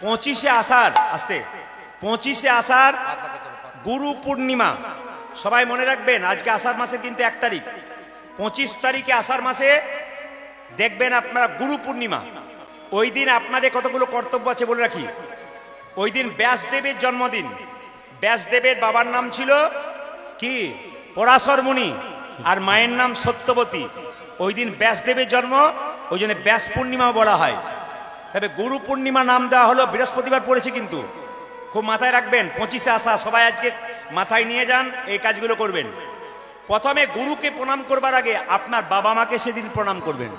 25শে আষাঢ় আসতে 25শে আষাঢ় গুরু পূর্ণিমা। সবাই মনে রাখবেন, আজকে আষাঢ় মাসের কিন্তু 1 তারিখ। 25 তারিখে আষাঢ় মাসে দেখবেন আপনারা গুরু পূর্ণিমা। ওই দিন আপনাদের কতগুলো কর্তব্য আছে বলে রাখি। ওই দিন ব্যাসদেবের জন্মদিন। ব্যাসদেবের বাবার নাম ছিল কি? পরাশর মুনি, আর মায়ের নাম সত্যবতী। ওই দিন ব্যাসদেবের জন্ম, ওই জন্য ব্যাস পূর্ণিমা বলা হয়। তবে গুরু পূর্ণিমা নাম দেওয়া হলো, বৃহস্পতিবার পড়েছে কিন্তু খুব মাথায় রাখবেন। 25শে আষাঢ় সবাই আজকে মাথায় নিয়ে যান, এই কাজগুলো করবেন। প্রথমে গুরুকে প্রণাম করবার আগে আপনার বাবা মাকে সেদিন প্রণাম করবেন।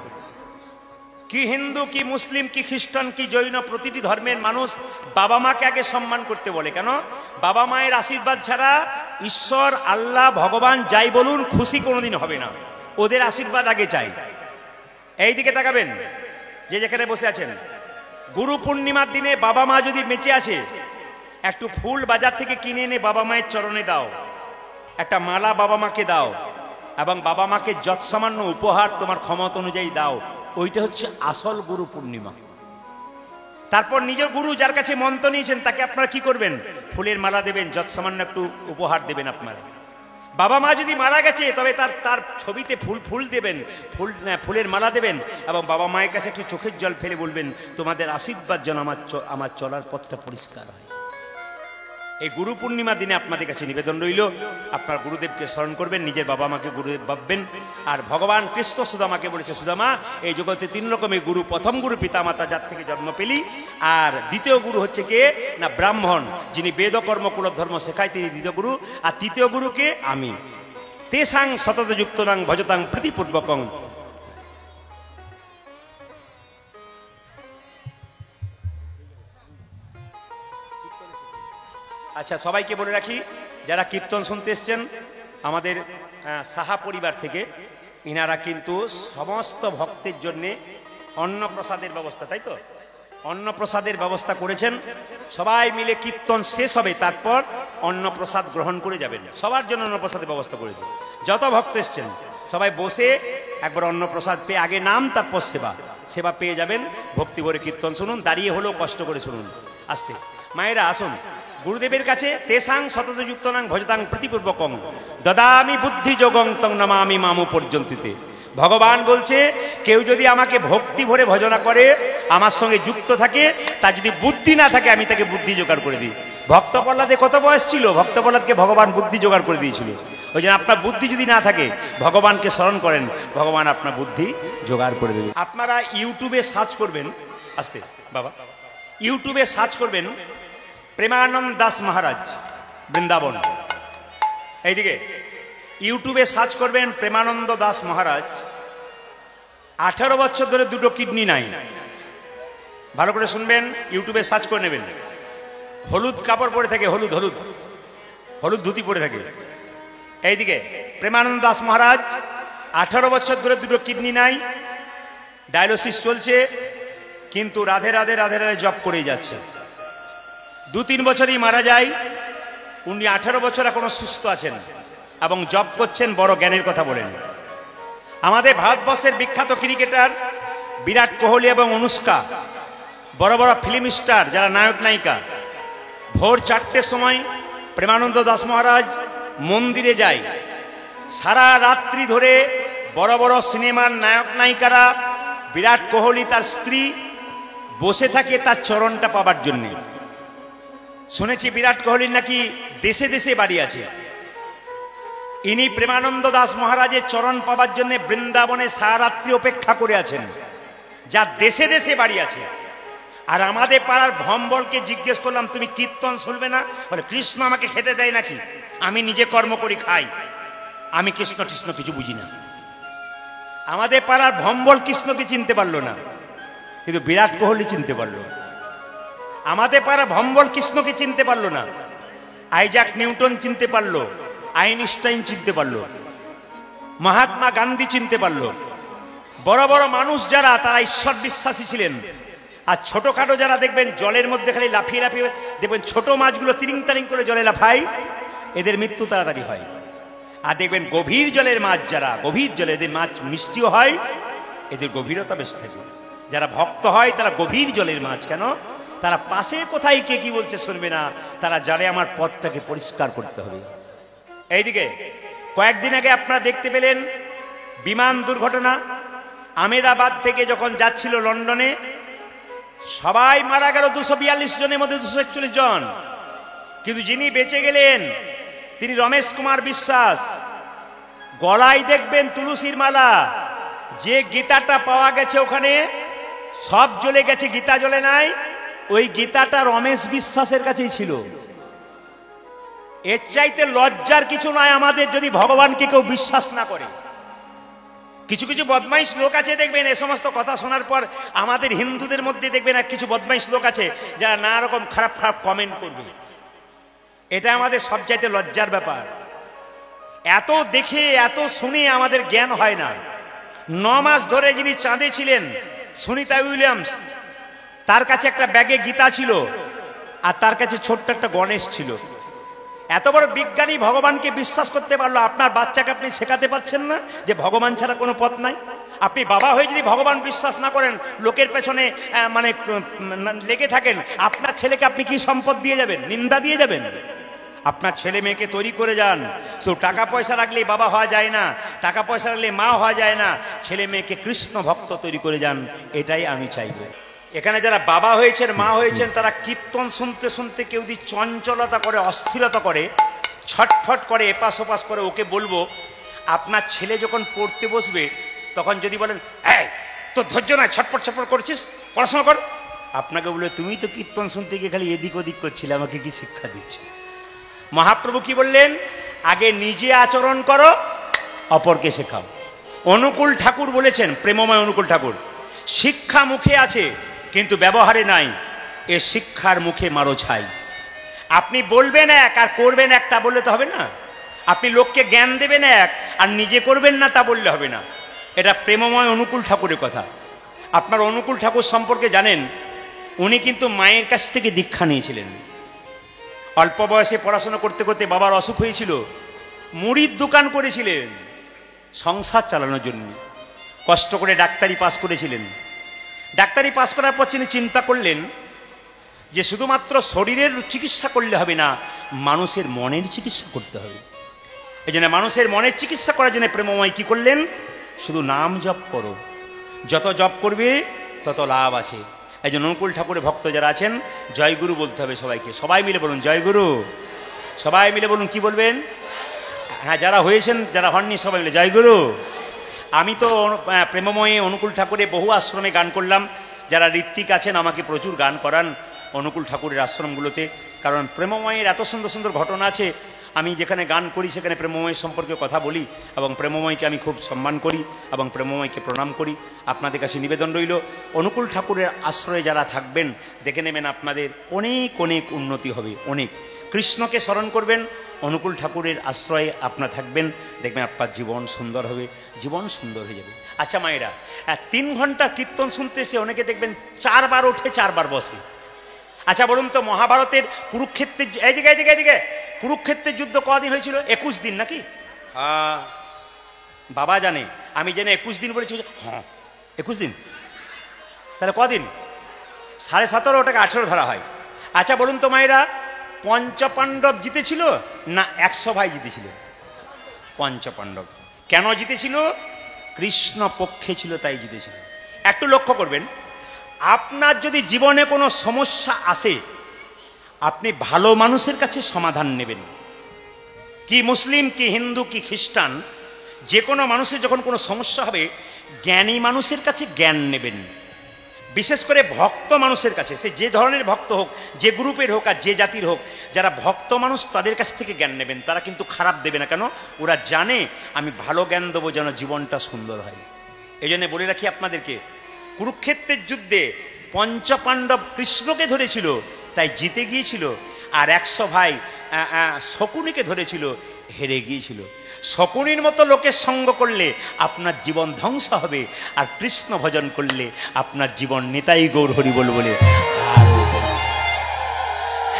কি হিন্দু, কি মুসলিম, কি খ্রিস্টান, কি জৈন, প্রতিটি ধর্মের মানুষ বাবা মাকে আগে সম্মান করতে বলে। কেন? বাবা মায়ের আশীর্বাদ ছাড়া ঈশ্বর, আল্লাহ, ভগবান যাই বলুন খুশি কোনোদিন হবে না। ওদের আশীর্বাদ আগে চাই। এই দিকে তাকাবেন, যে যেখানে বসে আছেন। গুরু পূর্ণিমার দিনে বাবা মা যদি বেঁচে আছে, একটু ফুল বাজার থেকে কিনে এনে বাবা মায়ের চরণে দাও, একটা মালা বাবা মাকে দাও, এবং বাবা মাকে যৎসামান্য উপহার তোমার ক্ষমতা অনুযায়ী দাও। ওইটা হচ্ছে আসল গুরু পূর্ণিমা। তারপর নিজের গুরু যার কাছে মন্ত্র নিয়েছেন তাকে আপনারা কি করবেন? ফুলের মালা দেবেন, যৎসামান্য একটু উপহার দেবেন আপনারা। বাবা মা যদি মারা গেছে তবে তার ছবিতে ফুল দেবেন, ফুলের মালা দেবেন, এবং বাবা মায়ের কাছে একটু চোখের জল ফেলে বলবেন, তোমাদের আশীর্বাদ যেন আমার চলার পথটা পরিষ্কার হয়। এই গুরু পূর্ণিমার দিনে আপনাদের কাছে নিবেদন রইল, আপনার গুরুদেবকে স্মরণ করবেন, নিজের বাবা মাকে গুরুদেব ভাববেন। আর ভগবান কৃষ্ণ সুদামাকে বলেছে, সুদামা এই জগতে 3 রকমের গুরু। প্রথম গুরু পিতা মাতা, যার থেকে জন্ম পেলি। আর দ্বিতীয় গুরু হচ্ছে কে না ব্রাহ্মণ, যিনি বেদ কর্ম কুল ধর্ম শেখায়, তিনি দ্বিতীয় গুরু। আর তৃতীয় গুরুকে আমি। তেসাং সততযুক্তনাং ভজতাং প্রীতিপূর্বকং। আচ্ছা, সবাইকে বলে রাখি, যারা কীর্তন শুনতে এসছেন আমাদের সাহা পরিবার থেকে, ইনারা কিন্তু সমস্ত ভক্তের জন্যে অন্নপ্রসাদের ব্যবস্থা, তাই তো অন্নপ্রসাদের ব্যবস্থা করেছেন। সবাই মিলে কীর্তন শেষ হবে, তারপর অন্নপ্রসাদ গ্রহণ করে যাবেন। সবার জন্য অন্নপ্রসাদের ব্যবস্থা করেছে। যত ভক্ত এসছেন সবাই বসে একবার অন্নপ্রসাদ পেয়ে, আগে নাম তারপর সেবা পেয়ে যাবেন। ভক্তি ভরে কীর্তন শুনুন, দাঁড়িয়ে হলেও কষ্ট করে শুনুন। আস্তে মায়েরা আসুন গুরুদেবের কাছে। তেসাং সততযুক্তনাং ভজতাং প্রীতিপূর্বকং দদামি বুদ্ধি যোগং তং নমামি মামু পর্যন্তিতে। ভগবান বলছে, কেউ যদি আমাকে ভক্তি ভরে ভজনা করে, আমার সঙ্গে যুক্ত থাকে, তার যদি বুদ্ধি না থাকে আমি তাকে বুদ্ধি জোগাড় করে দিই। ভক্ত প্রহ্লাদের কত বয়স ছিল? ভক্ত প্রহ্লাদকে ভগবান বুদ্ধি জোগাড় করে দিয়েছিল। ওই জন্য আপনার বুদ্ধি যদি না থাকে, ভগবানকে স্মরণ করেন, ভগবান আপনার বুদ্ধি জোগাড় করে দেবে। আপনারা ইউটিউবে সার্চ করবেন, আস্তে বাবা, ইউটিউবে সার্চ করবেন প্রেমানন্দ দাস মহারাজ বৃন্দাবন। এইদিকে ইউটিউবে সার্চ করবেন প্রেমানন্দ দাস মহারাজ। 18 বছর ধরে 2টো কিডনি নাই। ভালো করে শুনবেন, ইউটিউবে সার্চ করে নেবেন। হলুদ কাপড় পরে থাকে, হলুদ ধুতি পরে থাকে। এইদিকে প্রেমানন্দ দাস মহারাজ 18 বছর ধরে 2টো কিডনি নাই, ডায়ালিসিস চলছে, কিন্তু রাধে রাধে রাধে রাধে জপ করেই যাচ্ছে। 2-3 বছরই মারা যায়। উনি 18 বছর এখনো সুস্থ আছেন এবং জপ করছেন, বড় জ্ঞানের কথা বলেন। আমাদের ভারতবর্ষের বিখ্যাত ক্রিকেটার বিরাট কোহলি এবং অনুষ্কা, বড় বড় ফিল্ম স্টার যারা নায়ক নায়িকা, ভোর 4টের সময় প্রেমানন্দ দাস মহারাজ মন্দিরে যায়। সারা রাত্রি ধরে বড় বড় সিনেমার নায়ক নায়িকারা, বিরাট কোহলি তার স্ত্রী বসে থাকে তার চরণটা পাবার জন্যে। শুনেছি বিরাট কোহলির নাকি দেশে দেশে বাড়ি আছে। ইনি প্রেমানন্দ দাস মহারাজের চরণ পাবার জন্য বৃন্দাবনে সারা রাত্রি অপেক্ষা করে আছেন, যার দেশে দেশে বাড়ি আছে। আর আমাদের পাড়ার ভম্বলকে জিজ্ঞেস করলাম, তুমি কীর্তন শুনবে না? বলে, কৃষ্ণ আমাকে খেতে দেয় নাকি? আমি নিজে কর্ম করি খাই, আমি কৃষ্ণ কৃষ্ণ কিছু বুঝি না। আমাদের পাড়ার ভম্বল কৃষ্ণকে চিনতে পারলো না, কিন্তু বিরাট কোহলি চিনতে পারলো। আমাদের পাড়া ভম্বল কৃষ্ণকে চিনতে পারলো না, আইজাক নিউটন চিনতে পারলো, আইনস্টাইন চিনতে পারলো, মহাত্মা গান্ধী চিনতে পারলো। বড় বড় মানুষ যারা, তারা ঈশ্বর বিশ্বাসী ছিলেন। আর ছোটখাটো যারা দেখবেন জলের মধ্যে খালি লাফিয়ে লাফিয়ে, দেখবেন ছোট মাছগুলো তিরিং তারিং করে জলে লাফায়, এদের মৃত্যু তাড়াতাড়ি হয়। আর দেখবেন গভীর জলের মাছ যারা, গভীর জলে এদের মাছ মিষ্টিও হয়, এদের গভীরতা বেশি থাকে। যারা ভক্ত হয় তারা গভীর জলের মাছ। কেন? তারা পাশে কোথায় কে কি বলছে শুনবে না, তারা জানে আমার পথটাকে পরিষ্কার করতে হবে। এইদিকে কয়েকদিন আগে আপনারা দেখতে পেলেন বিমান দুর্ঘটনা, আহমেদাবাদ থেকে যখন যাচ্ছিল লন্ডনে, সবাই মারা গেল 242 জনের মধ্যে 241 জন, কিন্তু যিনি বেঁচে গেলেন তিনি রমেশ কুমার বিশ্বাস। গলায় দেখবেন তুলসীর মালা, যে গীতাটা পাওয়া গেছে ওখানে সব জ্বলে গেছে, গীতা জ্বলে নাই, ওই গীতাটা রমেশ বিশ্বাসের কাছেই ছিল। এর চাইতে লজ্জার কিছু নয় আমাদের যদি ভগবানকে কেউ বিশ্বাস না করে। কিছু কিছু বদমাইশ লোক আছে দেখবেন এ সমস্ত কথা শোনার পর, আমাদের হিন্দুদের মধ্যে দেখবেন এক কিছু বদমাইশ লোক আছে যারা নানা রকম খারাপ খারাপ কমেন্ট করবে। এটা আমাদের সবচাইতে লজ্জার ব্যাপার। এত দেখে এত শুনে আমাদের জ্ঞান হয় না। 9 মাস ধরে যিনি চাঁদে ছিলেন সুনিতা উইলিয়ামস, তার কাছে একটা ব্যাগে গীতা ছিল আর তার কাছে ছোট্ট একটা গণেশ ছিল। এত বড় বিজ্ঞানী ভগবানকে বিশ্বাস করতে পারলো, আপনার বাচ্চাকে আপনি শেখাতে পারছেন না যে ভগবান ছাড়া কোনো পথ নাই? আপনি বাবা হয়ে যদি ভগবান বিশ্বাস না করেন, লোকের পেছনে মানে লেগে থাকেন, আপনার ছেলেকে আপনি কি সম্পদ দিয়ে যাবেন? নিন্দা দিয়ে যাবেন? আপনার ছেলে মেয়েকে তৈরি করে যান। সো টাকা পয়সা রাখলেই বাবা হওয়া যায় না, টাকা পয়সা রাখলে মা হওয়া যায় না। ছেলে মেয়েকে কৃষ্ণ ভক্ত তৈরি করে যান, এটাই আমি চাইব। এখানে যারা বাবা হয়েছেন, মা হয়েছেন, তারা কীর্তন শুনতে শুনতে কেউ যদি চঞ্চলতা করে, অস্থিরতা করে, ছটফট করে, এপাশ ওপাশ করে, ওকে বলবো আপনার ছেলে যখন পড়তে বসবে তখন যদি বলেন এই তোর ধৈর্য নয়, ছটফট ছটফট করছিস, পড়াশোনা কর, আপনাকে বলবে তুমি তো কীর্তন শুনতে গিয়ে খালি এদিক ওদিক করছিলে, আমাকে কি শিক্ষা দিচ্ছ? মহাপ্রভু কি বললেন? আগে নিজে আচরণ করো, অপরকে শেখাও। অনুকূল ঠাকুর বলেছেন, প্রেমময় অনুকূল ঠাকুর, শিক্ষা মুখে আছে কিন্তু ব্যবহারে নাই, এ শিক্ষার মুখে মারো ছাই। আপনি বলবেন এক আর করবেন এক, তা বললে তো হবে না। আপনি লোককে জ্ঞান দেবেন এক আর নিজে করবেন না, তা বললে হবে না। এটা প্রেমময় অনুকূল ঠাকুরের কথা। আপনার অনুকূল ঠাকুর সম্পর্কে জানেন, উনি কিন্তু মায়ের কাছ থেকে দীক্ষা নিয়েছিলেন। অল্প বয়সে পড়াশোনা করতে করতে বাবার অসুখ হয়েছিল, মুড়ির দোকান করেছিলেন সংসার চালানোর জন্য। কষ্ট করে ডাক্তারি পাস করেছিলেন। ডাক্তারি পাস করার পর তিনি চিন্তা করলেন যে শুধুমাত্র শরীরের চিকিৎসা করলে হবে না, মানুষের মনের চিকিৎসা করতে হবে। এই জন্য মানুষের মনের চিকিৎসা করার জন্য প্রেমময় কি করলেন? শুধু নাম জপ করো, যত জপ করবে তত লাভ আছে। এই জন্য অনুকূল ঠাকুরের ভক্ত যারা আছেন, জয়গুরু বলতে হবে সবাইকে। সবাই মিলে বলুন জয়গুরু, সবাই মিলে বলুন। কি বলবেন? হ্যাঁ, যারা হয়েছেন, যারা হননি, সবাই মিলে জয়গুরু। আমি তো প্রেমময় অনুকূল ঠাকুরের বহু আশ্রমে গান করলাম। যারা ঋত্বিক আছেন আমাকে প্রচুর গান করান অনুকূল ঠাকুরের আশ্রমগুলোতে, কারণ প্রেমময়ের এত সুন্দর সুন্দর ঘটনা আছে। আমি যেখানে গান করি সেখানে প্রেমময়ের সম্পর্কে কথা বলি এবং প্রেমময়কে আমি খুব সম্মান করি এবং প্রেমময়কে প্রণাম করি। আপনাদের কাছে নিবেদন রইল, অনুকূল ঠাকুরের আশ্রয়ে যারা থাকবেন দেখে নেবেন আপনাদের অনেক অনেক উন্নতি হবে। অনেক কৃষ্ণকে স্মরণ করবেন, অনুকূল ঠাকুরের আশ্রয়ে আপনারা থাকবেন, দেখবেন আপনার জীবন সুন্দর হবে, জীবন সুন্দর হয়ে যাবে। আচ্ছা মায়েরা, 3 ঘন্টা কীর্তন শুনতে এসে অনেকে দেখবেন 4 বার ওঠে, 4 বার বসে। আচ্ছা বলুন তো, মহাভারতের কুরুক্ষেত্রের, এইদিকে এইদিকে এইদিকে, কুরুক্ষেত্রের যুদ্ধ কদিন হয়েছিল? 21 দিন নাকি? হ্যাঁ, বাবা জানে, আমি জেনে 21 দিন বলেছি। হ্যাঁ 21 দিন, তাহলে কদিন? 17.5, ওটাকে 18 ধরা হয়। আচ্ছা বলুন তো মায়েরা, পঞ্চপাণ্ডব জিতেছিল না 100 ভাই জিতেছিল? পঞ্চপাণ্ডব। কেন জিতেছিল? কৃষ্ণ পক্ষে ছিল তাই জিতেছিল। একটু লক্ষ্য করবেন, আপনার যদি জীবনে কোনো সমস্যা আসে, আপনি ভালো মানুষের কাছে সমাধান নেবেন। কি মুসলিম, কি হিন্দু, কি খ্রিস্টান, যে কোনো মানুষের যখন কোনো সমস্যা হবে, জ্ঞানী মানুষের কাছে জ্ঞান নেবেন। বিশেষ করে ভক্ত মানুষের কাছে, সে যে ধরনের ভক্ত হোক, যে গ্রুপের হোক আর যে জাতির হোক, যারা ভক্ত মানুষ তাদের কাছ থেকে জ্ঞান নেবেন। তারা কিন্তু খারাপ দেবে না। কেন? ওরা জানে আমি ভালো জ্ঞান দেবো যেন জীবনটা সুন্দর হয়। এই জন্য বলে রাখি আপনাদেরকে, কুরুক্ষেত্রের যুদ্ধে পঞ্চপাণ্ডব কৃষ্ণকে ধরেছিল তাই জিতে গিয়েছিল, আর 100 ভাই শকুনিকে ধরেছিল, হেরে গিয়েছিল। শকুনির মতো লোকের সঙ্গ করলে আপনার জীবন ধ্বংস হবে, আর কৃষ্ণ ভজন করলে আপনার জীবন নিতাই গৌর হরি বল বলে।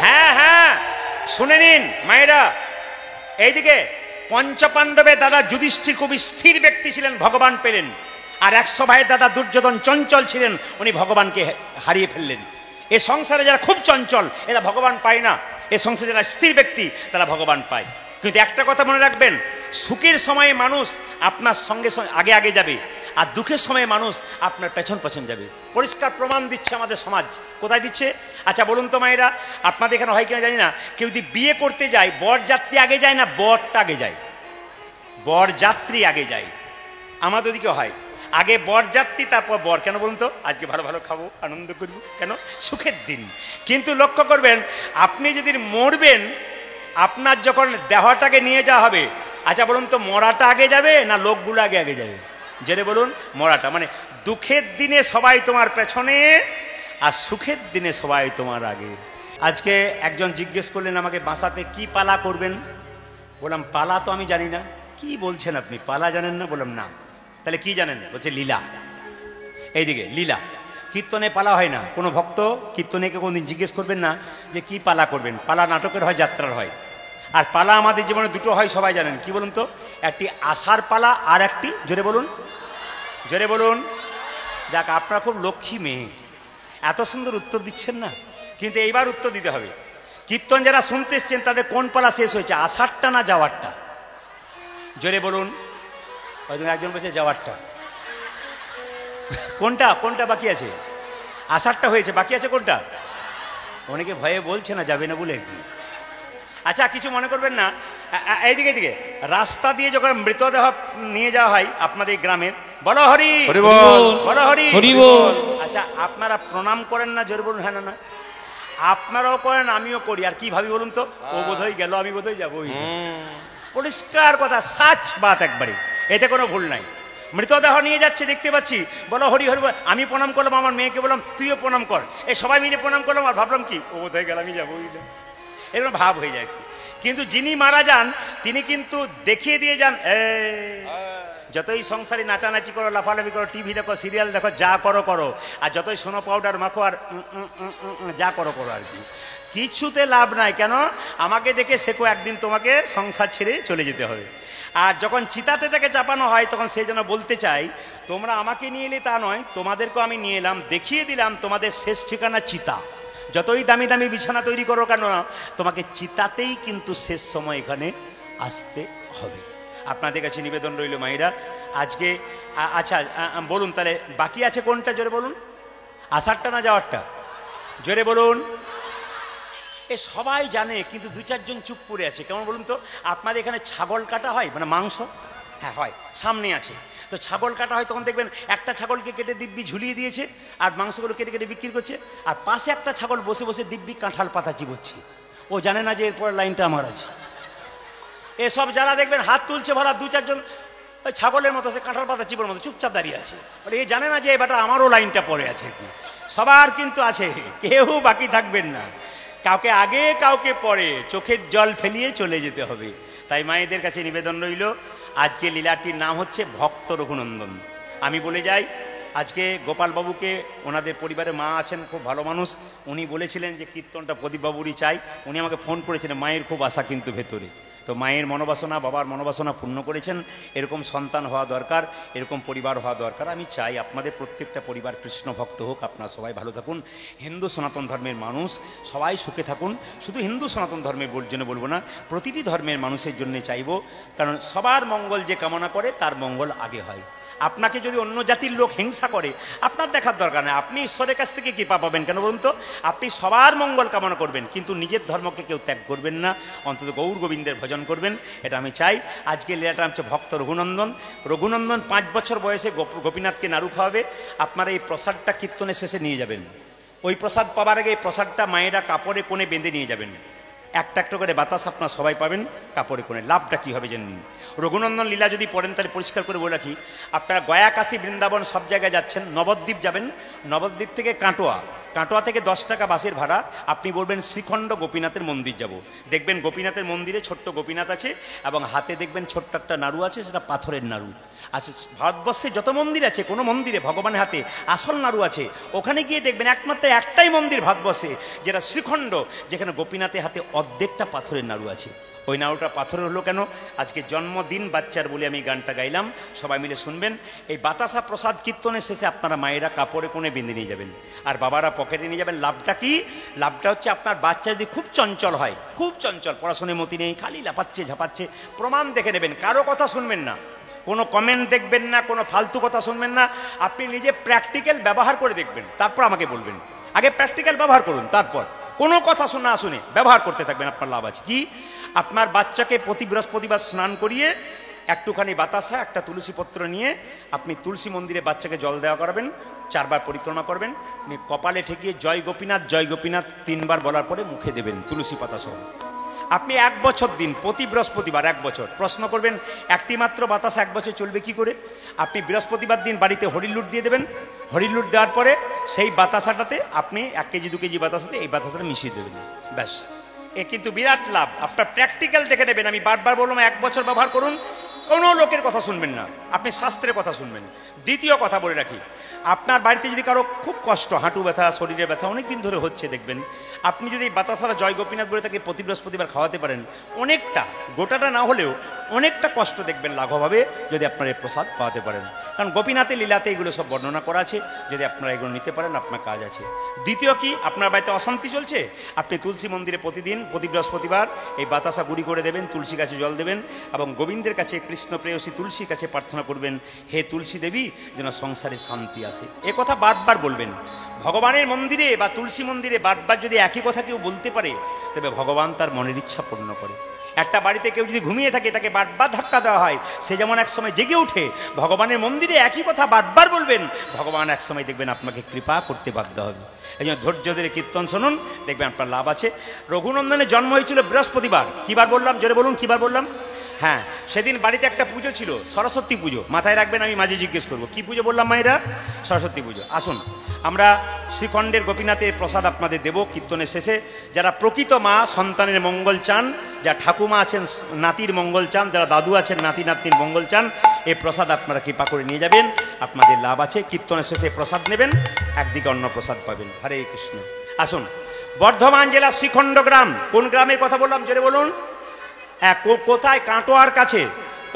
হ্যাঁ হ্যাঁ, শুনে নিন মায়েরা, এইদিকে পঞ্চপাণ্ডবের দাদা যুধিষ্ঠির খুব স্থির ব্যক্তি ছিলেন, ভগবান পেলেন। আর 100 ভাইয়ের দাদা দুর্যোধন চঞ্চল ছিলেন, উনি ভগবানকে হারিয়ে ফেললেন। এ সংসারে যারা খুব চঞ্চল এরা ভগবান পায় না, এ সংসারে যারা স্থির ব্যক্তি তারা ভগবান পায়। কিন্তু একটা কথা মনে রাখবেন, সুখের সময়ে মানুষ আপনার সঙ্গে সঙ্গে আগে আগে যাবে, আর দুঃখের সময়ে মানুষ আপনার পেছন পেছন যাবে। পরিষ্কার প্রমাণ দিচ্ছে আমাদের সমাজ। কোথায় দিচ্ছে? আচ্ছা বলুন তো মায়েরা, আপনাদের এখানে হয় কিনা জানি না, কেউ যদি বিয়ে করতে যায় বরযাত্রী আগে যায় না বরটা আগে যায়? বরযাত্রী আগে যায়। আমাদের ওদিকে হয় আগে বরযাত্রী তারপর বর। কেন বলুন তো? আজকে ভালো ভালো খাবো, আনন্দ করব, কেন? সুখের দিন। কিন্তু লক্ষ্য করবেন, আপনি যদি মরবেন, আপনার যখন দেহটাকে নিয়ে যাওয়া হবে, আচ্ছা বলুন তো মরাটা আগে যাবে না লোকগুলো আগে আগে যাবে? জেনে বলুন। মরাটা। মানে দুঃখের দিনে সবাই তোমার পেছনে, আর সুখের দিনে সবাই তোমার আগে। আজকে একজন জিজ্ঞেস করলেন আমাকে, বাসাতে কি পালা করবেন? বললাম পালা তো আমি জানি না। কি বলছেন আপনি, পালা জানেন না? বললাম না। তাহলে কি জানেন? বলছে লীলা। এইদিকে লীলা। কীর্তনে পালা হয় না। কোনো ভক্ত কীর্তনেকে কোনদিন জিজ্ঞেস করবেন না যে কি পালা করবেন। পালা নাটকের হয়, যাত্রার হয়। আর পালা আমাদের জীবনে দুটো হয়, সবাই জানেন। কি বলুন তো? একটি আশার পালা, আর একটি, জোরে বলুন, জোরে বলুন। যাক, আপনারা খুব লক্ষ্মী মেয়ে, এত সুন্দর উত্তর দিচ্ছেন না। কিন্তু এইবার উত্তর দিতে হবে। কীর্তন যারা শুনতে এসছেন তাদের কোন পালা শেষ হয়েছে, আষাঢ়টা না যাওয়ারটা? জোরে বলুন। একজন বলছে যাওয়ারটা। কোনটা কোনটা বাকি আছে? আষাঢ়টা হয়েছে, বাকি আছে কোনটা? অনেকে ভয়ে বলছে না, যাবে না বলে কি। আচ্ছা কিছু মনে করবেন না, এইদিকে এইদিকে রাস্তা দিয়ে যখন মৃতদেহ নিয়ে যাওয়া হয় আপনাদের গ্রামের, বলো হরি বলো হরি। আচ্ছা আপনারা প্রণাম করেন না? জোরে বলুন। হ্যাঁ না না, আপনারাও করেন, আমিও করি। আর কি ভাবি বলুন তো? ও বোধহয় গেল, আমি বোধহয় যাবোই। পরিষ্কার কথা, সাচ বাত একবারে, এতে কোনো ভুল নাই। মৃতদেহ নিয়ে যাচ্ছে, দেখতে পাচ্ছি, বলো হরি হরি। আমি প্রণাম করলাম, আমার মেয়েকে বললাম তুইও প্রণাম কর। এই সবাই মিলে প্রণাম করলাম, আর ভাবলাম কি ও বোধহয় গেল, আমি যাবোই না। এরকম ভাব হয়ে যায়। কিন্তু যিনি মারা যান তিনি কিন্তু দেখিয়ে দিয়ে যান, যতই সংসারে নাচানাচি করো, লাফালাফি করো, টিভি দেখো, সিরিয়াল দেখো, যা করো করো, আর যতই সোনো পাউডার মাখো, আর যা করো করো, আর কি কিছুতে লাভ নাই। কেন? আমাকে দেখে শেখো, একদিন তোমাকে সংসার ছেড়ে চলে যেতে হবে। আর যখন চিতাতে তাকে চাপানো হয় তখন সে যেন বলতে চাই, তোমরা আমাকে নিয়ে এলে তা নয়, তোমাদেরকেও আমি নিয়ে এলাম, দেখিয়ে দিলাম তোমাদের শেষ ঠিকানা চিতা। যতই দামি দামি বিছানা তৈরি করো কেন, তোমাকে চিতাতেই কিন্তু শেষ সময় এখানে আসতে হবে। আপনাদের কাছে নিবেদন রইল মায়েরা আজকে। আচ্ছা বলুন তাহলে বাকি আছে কোনটা? জোরে বলুন। আষাঢ়টা না যাওয়ারটা? জোরে বলুন। এ সবাই জানে, কিন্তু দু চারজন চুপ করে আছে। কেমন বলুন তো? আপনাদের এখানে ছাগল কাটা হয়, মানে মাংস? হ্যাঁ হয়, সামনে আছে। তো ছাগল কাটা হয়, তখন দেখবেন একটা ছাগলকে কেটে দিব্যি ঝুলিয়ে দিয়েছে, আর মাংসগুলো কেটে কেটে বিক্রি করছে, আর পাশে একটা ছাগল বসে বসে দিব্যি কাঁঠাল পাতা চিবোচ্ছে। ও জানে না যে এরপর লাইনটা আমার আছে। এসব যারা দেখবেন হাত তুলছে ভরা, দু চারজন ওই ছাগলের মতো, সে কাঁঠাল পাতা চিবোর মতো চুপচাপ দাঁড়িয়ে আছে। এ জানে না যে এবারটা আমারও লাইনটা পড়ে আছে। সবার কিন্তু আছে, কেউ বাকি থাকবেন না। কাউকে আগে কাউকে পরে, চোখের জল ফেলিয়ে চলে যেতে হবে। তাই মায়েদের কাছে নিবেদন রইল, আজকে লীলাটির নাম হচ্ছে ভক্ত রঘুনন্দন। আমি বলে যাই, আজকে গোপালবাবুকে, ওনাদের পরিবারে মা আছেন, খুব ভালো মানুষ, উনি বলেছিলেন যে কীর্তনটা প্রদীপবাবুরই চাই। উনি আমাকে ফোন করেছিলেন, মায়ের খুব আশা কিন্তু ভেতরে। তো মায়ের মনোবাসনা, বাবার মনোবাসনা পূর্ণ করেছেন। এরকম সন্তান হওয়া দরকার, এরকম পরিবার হওয়া দরকার। আমি চাই আপনাদের প্রত্যেকটা পরিবার কৃষ্ণ ভক্ত হোক, আপনারা সবাই ভালো থাকুন, হিন্দু সনাতন ধর্মের মানুষ সবাই সুখে থাকুন। শুধু হিন্দু সনাতন ধর্মের জন্য বলবো না, প্রতিটি ধর্মের মানুষের জন্য চাইব, কারণ সবার মঙ্গল যে কামনা করে তার মঙ্গল আগে হয়। আপনাকে যদি অন্য জাতির লোক হিংসা করে, আপনার দেখার দরকার নেই, আপনি ঈশ্বরের কাছ থেকে কৃপা পাবেন। কেন বলুন তো? আপনি সবার মঙ্গল কামনা করবেন, কিন্তু নিজের ধর্মকে কেউ ত্যাগ করবেন না, অন্তত গৌর গোবিন্দের ভজন করবেন, এটা আমি চাই। আজকে লীলাটা হচ্ছে ভক্ত রঘুনন্দন। রঘুনন্দন 5 বছর বয়সে গোপীনাথকে নাড়ু খাওয়াবে। আপনারা এই প্রসাদটা কীর্তনের শেষে নিয়ে যাবেন। ওই প্রসাদ পাবার আগে এই প্রসাদটা মায়েরা কাপড়ে কোণে বেঁধে নিয়ে যাবেন। একটা একটা করে বাতাস আপনারা সবাই পাবেন কাপড়ে কোণে। লাভটা কী হবে জানেন? রঘুনন্দন লীলা যদি পড়েন তাহলে পরিষ্কার করে বলে রাখি, আপনারা গয়া, কাশী, বৃন্দাবন সব জায়গায় যাচ্ছেন, নবদ্বীপ যাবেন, নবদ্বীপ থেকে কাটোয়া, কাটোয়া থেকে 10 টাকা বাসের ভাড়া, আপনি বলবেন শ্রীখণ্ড গোপীনাথের মন্দির যাব। দেখবেন গোপীনাথের মন্দিরে ছোট্ট গোপীনাথ আছে, এবং হাতে দেখবেন ছোট্ট একটা নাড়ু আছে, সেটা পাথরের নাড়ু আছে। ভারতবর্ষে যত মন্দির আছে, কোনো মন্দিরে ভগবানের হাতে আসল নাড়ু আছে। ওখানে গিয়ে দেখবেন একমাত্র একটাই মন্দির ভারতবর্ষে যেটা শ্রীখণ্ড, যেখানে গোপীনাথের হাতে অর্ধেকটা পাথরের নাড়ু আছে। ওই নাড়ুটা পাথর হলো কেন? আজকে জন্মদিন বাচ্চার বলে আমি গানটা গাইলাম, সবাই মিলে শুনবেন। এই বাতাসা প্রসাদ কীর্তনের শেষে আপনারা মায়েরা কাপড়ে কোণে বেঁধে নিয়ে যাবেন, আর বাবারা পকেটে নিয়ে যাবেন। লাভটা কি? লাভটা হচ্ছে আপনার বাচ্চা যদি খুব চঞ্চল হয়, খুব চঞ্চল, পড়াশোনার মতি নেই, খালি লাফাচ্ছে ঝাপাচ্ছে, প্রমাণ দেখে নেবেন, কারো কথা শুনবেন না, কোনো কমেন্ট দেখবেন না, কোনো ফালতু কথা শুনবেন না, আপনি নিজে প্র্যাকটিক্যাল ব্যবহার করে দেখবেন, তারপর আমাকে বলবেন। আগে প্র্যাকটিক্যাল ব্যবহার করুন, তারপর কোনো কথা শোনা শুনে ব্যবহার করতে থাকবেন, আপনার লাভ আছে। কি? আপনার বাচ্চাকে প্রতি বৃহস্পতিবার স্নান করিয়ে একটুখানি বাতাসা, একটা তুলসী পত্র নিয়ে আপনি তুলসী মন্দিরে বাচ্চাকে জল দেওয়া করাবেন, 4 বার পরিক্রমা করবেন, কপালে ঠেকিয়ে জয় গোপীনাথ 3 বার বলার পরে মুখে দেবেন তুলসী পাতা সহ। আপনি 1 বছর দিন, প্রতি বৃহস্পতিবার 1 বছর। প্রশ্ন করবেন একটি মাত্র বাতাসা 1 বছর চলবে কি করে? আপনি বৃহস্পতিবার দিন বাড়িতে হরিলুট দিয়ে দেবেন, হরিলুট দেওয়ার পরে সেই বাতাসাটাতে আপনি 1 কেজি 2 কেজি বাতাসাতে এই বাতাসাটা মিশিয়ে দেবেন, ব্যাস। এ কিন্তু বিরাট লাভ, আপনার প্র্যাকটিক্যাল দেখে নেবেন। আমি বারবার বললাম 1 বছর ব্যবহার করুন, কোনো লোকের কথা শুনবেন না, আপনি শাস্ত্রের কথা শুনবেন। দ্বিতীয় কথা বলে রাখি, আপনার বাড়িতে যদি কারো খুব কষ্ট, হাঁটু ব্যথা, শরীরে ব্যথা অনেক দিন ধরে হচ্ছে, দেখবেন আপনি যদি বাতাসারা জয় গোপীনাথ বলে তাকে প্রতি বৃহস্পতিবার খাওয়াতে পারেন, অনেকটা, গোটাটা না হলেও অনেকটা কষ্ট দেখবেন লাঘব হবে যদি আপনার এই প্রসাদ খাওয়াতে পারেন। কারণ গোপীনাথের লীলাতে এগুলো সব বর্ণনা করা আছে, যদি আপনারা এগুলো নিতে পারেন আপনার কাজ আছে। দ্বিতীয় কি, আপনার বাড়িতে অশান্তি চলছে, আপনি তুলসী মন্দিরে প্রতিদিন প্রতি বৃহস্পতিবার এই বাতাসা গুঁড়ি করে দেবেন, তুলসী গাছে জল দেবেন এবং গোবিন্দের কাছে, কৃষ্ণ প্রেয়সী তুলসীর কাছে প্রার্থনা করবেন, হে তুলসী দেবী যেন সংসারে শান্তি আসে। এ কথা বারবার বলবেন। ভগবানের মন্দিরে বা তুলসী মন্দিরে বারবার যদি একই কথা কেউ বলতে পারে, তবে ভগবান তার মনের ইচ্ছা পূর্ণ করে। একটা বাড়িতে কেউ যদি ঘুমিয়ে থাকে, তাকে বারবার ধাক্কা দেওয়া হয়, সে যেমন এক সময় জেগে ওঠে। ভগবানের মন্দিরে একই কথা বারবার বলবেন, ভগবান এক সময় দেখবেন আপনাকে কৃপা করতে বাধ্য হবে। এই জন্য ধৈর্য ধরে কীর্তন শুনুন, দেখবেন আপনার লাভ আছে। রঘুনন্দনের জন্ম হয়েছিল বৃহস্পতিবার। কিবার বললাম? জোরে বলুন, কিবার বললাম? হ্যাঁ, সেদিন বাড়িতে একটা পুজো ছিল, সরস্বতী পুজো। মাথায় রাখবেন, আমি মাঝে জিজ্ঞেস করবো কি পুজো বললাম মায়েরা? সরস্বতী পুজো। আসুন, আমরা শ্রীখণ্ডের গোপীনাথের প্রসাদ আপনাদের দেব কীর্তনের শেষে। যারা প্রকৃত মা সন্তানের মঙ্গল চান, যা ঠাকুমা আছেন নাতির মঙ্গল চান, যারা দাদু আছেন নাতি নাতনির মঙ্গল চান, এই প্রসাদ আপনারা কৃপা করে নিয়ে যাবেন, আপনাদের লাভ আছে। কীর্তনের শেষে প্রসাদ নেবেন, একদিকে অন্ন প্রসাদ পাবেন। হরে কৃষ্ণ। আসুন, বর্ধমান জেলা শ্রীখণ্ড গ্রাম। কোন গ্রামের কথা বললাম জোরে বলুন? কোথায়? কাটোয়ার কাছে।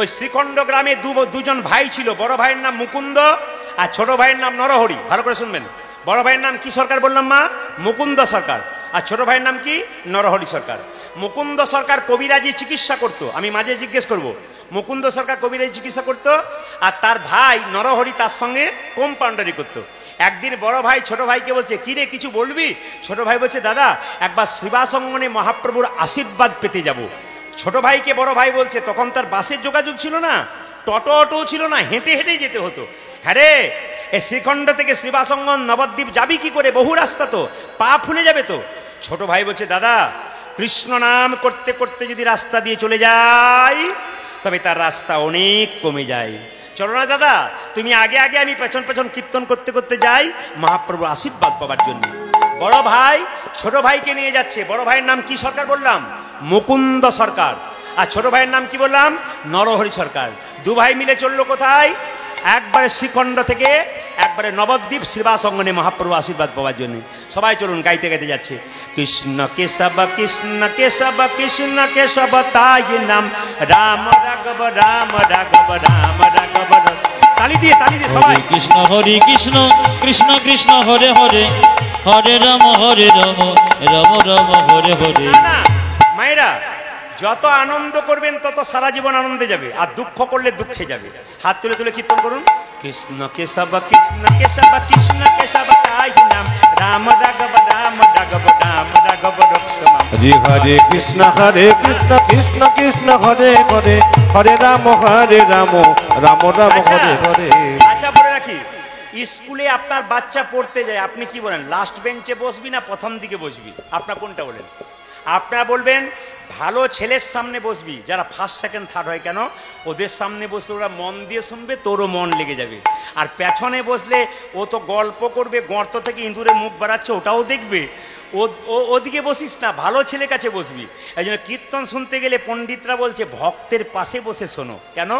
ওই শ্রীখণ্ড গ্রামে দুজন ভাই ছিল। বড় ভাইয়ের নাম মুকুন্দ আর ছোট ভাইয়ের নাম নরহরি। ভালো করে শুনবেন। বড় ভাইয়ের নাম কি সরকার বললাম মা? মুকুন্দ সরকার। আর ছোট ভাইয়ের নাম কি? নরহরি সরকার। মুকুন্দ সরকার কবিরাজি চিকিৎসা করত। আমি মাঝে জিজ্ঞেস করব, মুকুন্দ সরকার কবিরাজি চিকিৎসা করত, আর তার ভাই নরহরি তার সঙ্গে কম্পাউন্ডারি করত। একদিন বড় ভাই ছোট ভাইকে বলছে, কি রে কিছু বলবি? ছোট ভাই বলছে, দাদা একবার শিবাসঙ্গনে মহাপ্রভুর আশীর্বাদ পেতে যাব। ছোট ভাইকে বড় ভাই বলছে, তখন তার বাসের যোগাযোগ ছিল না, অটো ছিল না, হেঁটে হেঁটেই যেতে হতো। হ্যাঁ রে, এই শ্রীখণ্ড থেকে শ্রীবাসঙ্গন নবদ্বীপ যাবি কি করে? বহু রাস্তা তো, পা ফুলে যাবে তো। ছোট ভাই বলছে, দাদা কৃষ্ণ নাম করতে করতে যদি রাস্তা দিয়ে চলে যায়, তবে তার রাস্তা অনেক কমে যায়। চলো না দাদা, তুমি আগে আগে, আমি পেছন পেছন কীর্তন করতে করতে যাই মহাপ্রভুর আশীর্বাদ পাবার জন্য। বড় ভাই ছোট ভাইকে নিয়ে যাচ্ছে। বড় ভাইয়ের নাম কি সরকার বললাম? মুকুন্দ সরকার। আর ছোট ভাইয়ের নাম কি বললাম? নরহরি সরকার। দু ভাই মিলে চললো কোথায়? একবারে শ্রীখণ্ড থেকে একবারে নবদ্বীপ শ্রীবাসঙ্গনে মহাপ্রভু আশীর্বাদ পাওয়ার জন্য। সবাই চলুন, গাইতে গাইতে যাচ্ছে। কৃষ্ণ কেশব কৃষ্ণ কেশব কৃষ্ণ কেশব তাই নাম, রাম রাঘব রাম রাঘব রাম রাঘব। তালি দিয়ে সবাই। কৃষ্ণ হরে কৃষ্ণ কৃষ্ণ কৃষ্ণ হরে হরে, হরে রাম রাম রাম হরে হরে। না মায়েরা, যত আনন্দ করবেন তত সারা জীবন আনন্দে যাবে, আর দুঃখ করলে দুঃখে যাবে। হাত তুলে তুলে কীর্তন করুন। কৃষ্ণ কেশব কৃষ্ণ কেশব কৃষ্ণ কেশব তাই নাম, রাম রাঘব রাম রাঘব রাম রাঘব রক্ষমাম। হরে হরে কৃষ্ণ কৃষ্ণ কৃষ্ণ হরে হরে, হরে রাম রাম রাম হরে হরে। আচ্ছা বলে রাখি, স্কুলে আপনার বাচ্চা পড়তে যায়, আপনি কি বলেন? লাস্ট বেঞ্চে বসবি না প্রথম দিকে বসবি? আপনার কোনটা বলেন? আপনারা বলবেন ভালো ছেলের সামনে বসবি, যারা ফার্স্ট সেকেন্ড থার্ড হয়। কেন? ওদের সামনে বসলে ওরা মন দিয়ে শুনবে, তোরও মন লেগে যাবে। আর পেছনে বসলে ও তো গল্প করবে, গর্ত থেকে ইঁদুরে মুখ বাড়াচ্ছে ওটাও দেখবে। ওদিকে বসিস না, ভালো ছেলে কাছে বসবি। এই জন্য কীর্তন শুনতে গেলে পণ্ডিতরা বলছে ভক্তের পাশে বসে শোনো। কেন?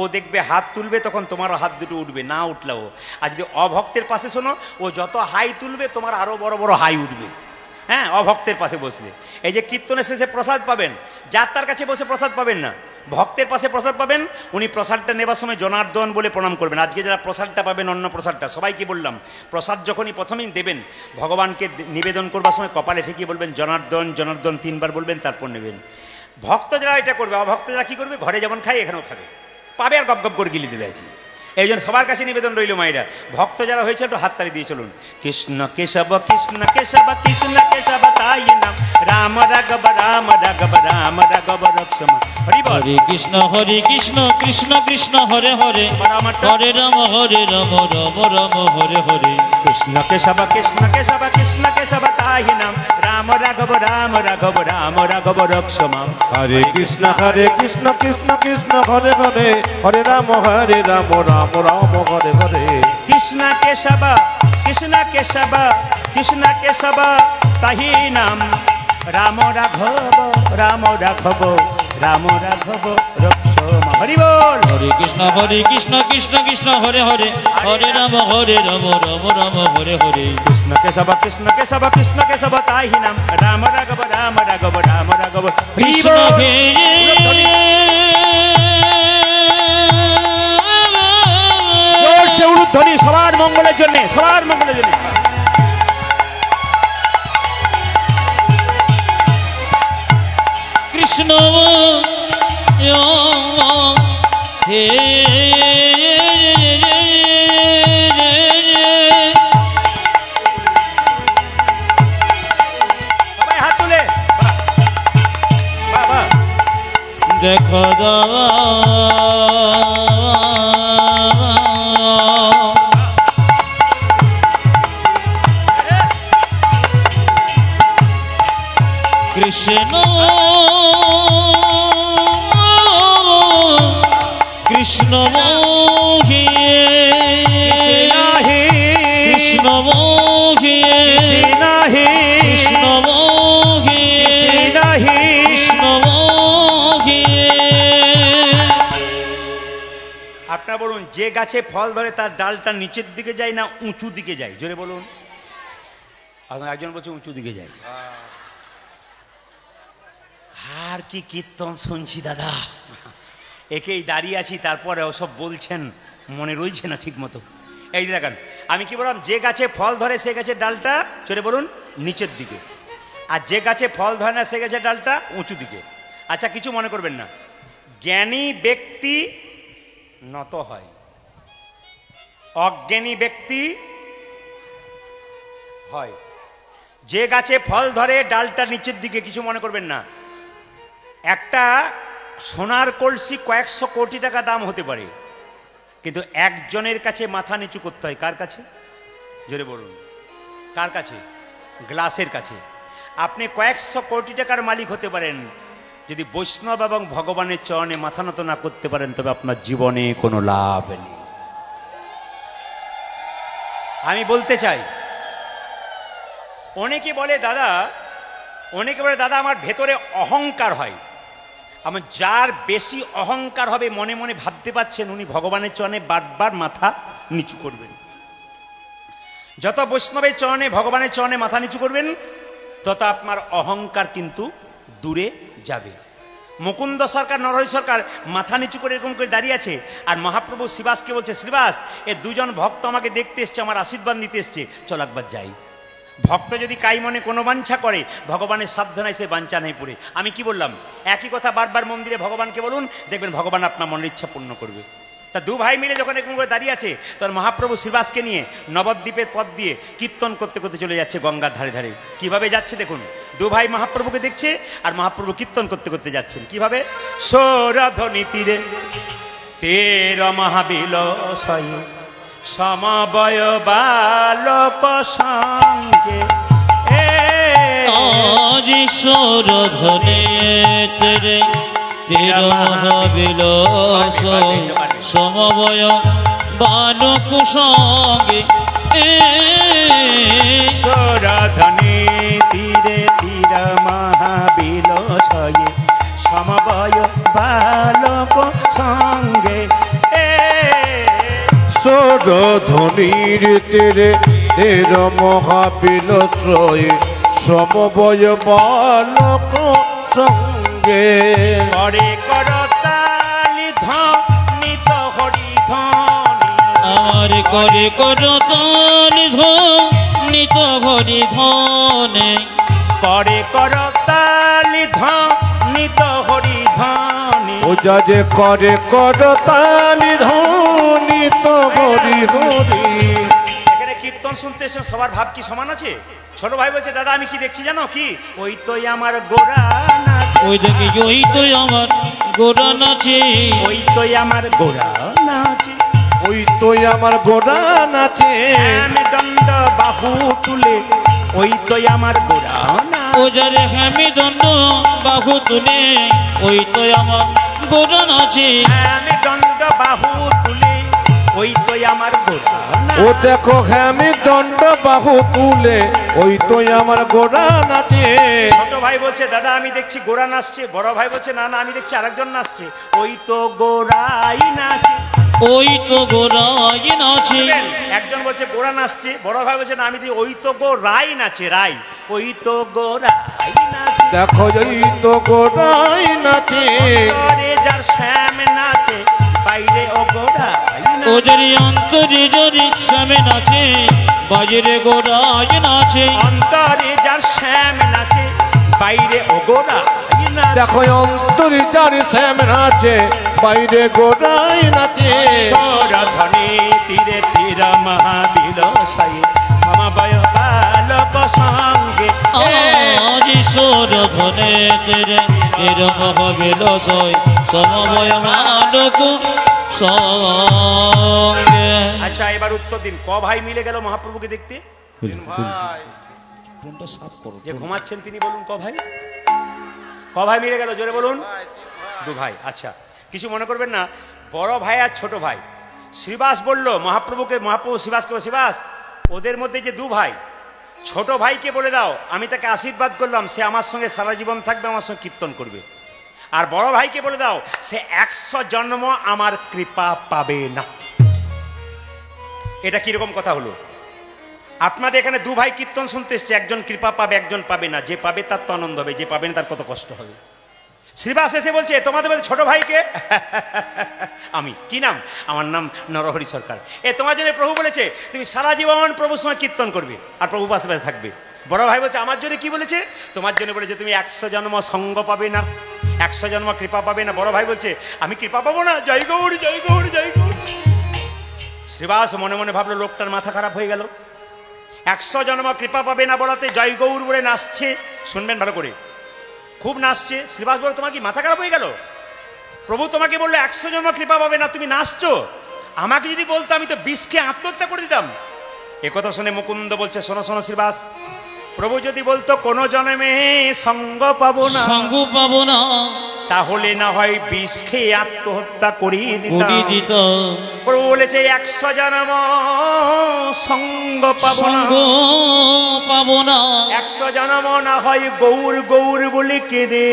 ও দেখবে হাত তুলবে, তখন তোমারও হাত দুটো উঠবে, না উঠলেও। আর যদি অভক্তের পাশে শোনো, ও যত হাই তুলবে তোমার আরো বড় বড় হাই উঠবে। হ্যাঁ, অভক্তের পাশে বসলে। এই যে কীর্তনের শেষে প্রসাদ পাবেন, যার তার কাছে বসে প্রসাদ পাবেন না, ভক্তের পাশে প্রসাদ পাবেন। উনি প্রসাদটা নেবার সময় জনার্দন বলে প্রণাম করবেন। আজকে যারা প্রসাদটা পাবেন, অন্ন প্রসাদটা, সবাইকে বললাম, প্রসাদ যখনই প্রথমেই দেবেন, ভগবানকে নিবেদন করবার সময় কপালে ঠেকিয়ে বলবেন জনার্দন জনার্দন 3 বার বলবেন, তারপর নেবেন। ভক্ত যারা এটা করবে, অভক্ত যারা কী করবে, ঘরে যেমন খায় এখানেও খাবে, পাবে আর গপ গপ করে গিলি দেবে আর কি। এই জন্য সবার কাছে নিবেদন রইল মায়েরা, ভক্ত যারা হয়েছে একটু হাততালি দিয়ে চলুন। কৃষ্ণ কেশব কৃষ্ণ কেশব কৃষ্ণ কেশব তাই নাম, রাম রাঘব রাম রাঘব রাম রাঘব রক্ষম। হরি বল। হরে কৃষ্ণ কৃষ্ণ কৃষ্ণ হরে হরে, হরে রাম রাম রাম হরে হরে। কৃষ্ণ কেশব কৃষ্ণ কেশব কৃষ্ণ কেশব তাই নাম, রাম রাঘব রাম রাঘব রাম রাঘব রক্ষম। হরে কৃষ্ণ কৃষ্ণ কৃষ্ণ হরে হরে, হরে রাম রাম রাম হরে হরে। কৃষ্ণ কেশব কৃষ্ণ কেশব কৃষ্ণ কেশব তাহি নাম, রাম রাঘব রাম রাঘব রাম রাঘব রক্ষম। হরি বল। হরে কৃষ্ণ কৃষ্ণ কৃষ্ণ হরে হরে, হরে রাম রাম রাম হরে হরে। কৃষ্ণ কেশব কৃষ্ণ কেশব কৃষ্ণ কেশব তাহি নাম, রাম রাঘব রাম রাঘব রাম রাঘব। কৃষ্ণ হে ধ্বনি সবার মঙ্গলের জন্য, সবার মঙ্গলের জন্য। কৃষ্ণ হে সবাই হাত তুলে বাবা দেখো দাওয়া কৃষ্ণ কৃষ্ণ মোহে কৃষ্ণ মোহে কৃষ্ণ মোহে কৃষ্ণ মোহে। আপনারা বলুন, যে গাছে ফল ধরে তার ডালটা নিচের দিকে যায় না উঁচু দিকে যায়? জোরে বলুন। একজন বলছে উঁচু দিকে যায়। আর কি কীর্তন শুনছি দাদা, একেই দাঁড়িয়ে আছি, তারপরে ওসব বলছেন, মনে রয়েছে না ঠিক মতো। এই দেখেন, আমি কি বললাম, যে গাছে ফল ধরে সে গাছের ডালটা, চলে বলুন, নিচের দিকে, আর যে গাছে ফল ধরে না সে গাছের ডালটা উঁচু দিকে। আচ্ছা, কিছু মনে করবেন না, জ্ঞানী ব্যক্তি নত হয়, অজ্ঞানী ব্যক্তি হয়। যে গাছে ফল ধরে ডালটা নিচের দিকে, কিছু মনে করবেন না। একটা সোনার কলসি কয়েকশো কোটি টাকা দাম হতে পারে, কিন্তু একজনের কাছে মাথা নিচু করতে হয়। কার কাছে? জোরে বলুন, কার কাছে? গ্লাসের কাছে। আপনি কয়েকশো কোটি টাকার মালিক হতে পারেন, যদি বৈষ্ণব এবং ভগবানের চরণে মাথা নত না করতে পারেন, তবে আপনার জীবনে কোনো লাভ নেই। আমি বলতে চাই, অনেকে বলে দাদা, আমার ভেতরে অহংকার হয়। আমার যার বেশি অহংকার হবে, মনে মনে ভাবতে পারছেন, উনি ভগবানের চরণে বারবার মাথা নিচু করবেন। যত বৈষ্ণবের চরণে, ভগবানের চরণে মাথা নিচু করবেন, তত আপনার অহংকার কিন্তু দূরে যাবে। মুকুন্দ সরকার, নরহরি সরকার মাথা নিচু করে এরকম করে দাঁড়িয়ে আছে, আর মহাপ্রভু শ্রীবাসকে বলছে, শ্রীবাস, এ দুজন ভক্ত আমাকে দেখতে এসছে, আমার আশীর্বাদ নিতে এসছে, চল একবার যাই। ভক্ত যদি কাই মনে কোনো বাঞ্ছা করে, ভগবানের সাবধানায় সে বাঞ্ছা নেই পড়ে। আমি কি বললাম? একই কথা বারবার মন্দিরে ভগবানকে বলুন, দেখবেন ভগবান আপনার মনের ইচ্ছা পূর্ণ করবে। তা দু ভাই মিলে যখন এরকম করে দাঁড়িয়ে আছে, তখন মহাপ্রভু শ্রীবাসকে নিয়ে নবদ্বীপের পথ দিয়ে কীর্তন করতে করতে চলে যাচ্ছে গঙ্গার ধারে ধারে। কিভাবে যাচ্ছে দেখুন, দু ভাই মহাপ্রভুকে দেখছে, আর মহাপ্রভু কীর্তন করতে করতে যাচ্ছেন। কিভাবে? সৌরধ্বনি তীরে তের মহাবিলসয়, সমবয় বালক সঙ্গে, আজ সৌরধ্বনি তেরে তের মহাবিলাস, সমবয় বালক সঙ্গে। সৌরধ্বনি তীরে তীর মহাবিলসয়, সমবয় বালক সঙ্গে। সৌরধ্বনির তেরে তের মহাবিলসয়, সমবয় বালক সঙ্গে করে করতালি ধ্বনিত হরি ধ্বনি আমার করে করতালি ধ্বনিত হরি ধ্বনে করে করতালি ধ্বনিত হরি ধ্বনি পূজা যে করে করতালি ধ্বনিত হরি হরি। এখানে কীর্তন শুনতে এসে সবার ভাব কি সমান আছে? ছোট ভাই বলছে দাদা আমি কি দেখছি জানো কি? ওই তো আমার গোরা নাচ, ওই দেখি ওই তো আমার গোরা নাচে ওই তো আমার গোরা নাচ, ওই তো আমার গোড়া নাচে আমি দণ্ড বাহু তুলে, ওই তো আমার গোরা নাচ, ও যারে আমি দণ্ড বাহু তুলে ওই তো আমার গোরা নাচে আমি দণ্ড বাহু তুলে, ওই তো আমার গোরা নাচ। ও দেখো আমি দণ্ড বাহু তুলে ওই তো আমার গোড়া নাচে। ছোট ভাই বলছে দাদা আমি দেখছি গোরা নাচছে, বড় ভাই বলছে না না আমি দেখছি আরেকজন নাচছে, ওই তো গোরাই নাচে। ওই তো গোরাই নাচে একজন বলছে গোরা নাচছে, বড় ভাই বলছে না আমি দেখি ওই তো গোরাই নাচে, রাই, ওই তো গোরাই নাচে। দেখো ওই তো গোড়াই নাচে অন্তরে যার শ্যাম নাচে, বাইরে ও গোরাই ও নাচে। যারি অন্তরে জরি শ্যামে নাচে বাজরে গোরাই নাচে অন্তরে যার শ্যাম নাচে, বাইরে ও গোরাই নাচে। দেখো অন্তরি চারি শ্যাম নাচে বাইরে গোড়াই নাচে। সরধনে তীরে তীর মহাবিল সাই সমবয় বালক সঙ্গে আজ ঈশ্বর ধনে তেরে তের মহাবেল সয় সমবয় মানক সঙ্গে। আচ্ছা এবার উত্তর দিন, ক ভাই মিলে গেল মহাপ্রভুকে দেখতে? যে ঘুমাচ্ছেন তিনি বলুন ক ভাই? ক ভাই মিলে গেল জোরে বলুন? দু ভাই। আচ্ছা কিছু মনে করবেন না, বড় ভাই আর ছোট ভাই। শ্রীবাস বলল মহাপ্রভুকে, মহাপ্রভু শ্রীবাসকে, শ্রীবাস ওদের মধ্যে যে দু ভাই, ছোট ভাইকে বলে দাও আমি তাকে আশীর্বাদ করলাম, সে আমার সঙ্গে সারা জীবন থাকবে, আমার সঙ্গে কীর্তন করবে। আর বড় ভাইকে বলে দাও সে 100 জন্ম আমার কৃপা পাবে না। এটা কিরকম কথা হলো? আপনাদের এখানে দু ভাই কীর্তন শুনতে এসছে, একজন কৃপা পাবে একজন পাবে না। যে পাবে তার তো আনন্দ হবে, যে পাবে না তার কত কষ্ট হবে। শ্রীবাস এসে বলছে তোমাদের মধ্যে ছোট ভাইকে আমি, কি নাম? আমার নাম নরহরি সরকার। তোমার জন্য প্রভু বলেছে তুমি সারা জীবন প্রভুর সঙ্গে কীর্তন করবে আর প্রভু পাশে পাশে থাকবে। বড় ভাই বলছে আমার জন্য কি বলেছে? তোমার জন্য বলেছে তুমি 100 জন্ম সঙ্গ পাবে না, 100 জন্ম কৃপা পাবে না। বড় ভাই বলছে আমি কৃপা পাবো না, জয় গৌর জয় গৌর জয় গৌর। শ্রীবাস মনে মনে ভাবলো লোকটার মাথা খারাপ হয়ে গেল, 100 জন্ম কৃপা পাবে না বলাতে জয় গৌর বলে নাচছে। শুনবেন ভালো করে, খুব নাচছে। শ্রীবাস বলে তোমার কি মাথা খারাপ হয়ে গেল? প্রভু তোমাকে বললো 100 জন্ম কৃপা পাবে না, তুমি নাচছো। আমাকে যদি বলতো আমি তো বিষকে আত্মহত্যা করে দিতাম। একথা শুনে মুকুন্দ বলছে শোনো শোনো শ্রীবাস, প্রভু যদি বলতো কোন জন্মে সঙ্গ পাবো না, সঙ্গ পাবো না, তাহলে না হয় বিষ খেয়ে আত্মহত্যা করিয়ে করি দিতাম। দিত প্রভু বলেছে 100 জন্ম সঙ্গ পাবো না, সঙ্গ পাবো না, 100 জন্ম না হয় গৌর গৌর বলে কেঁদে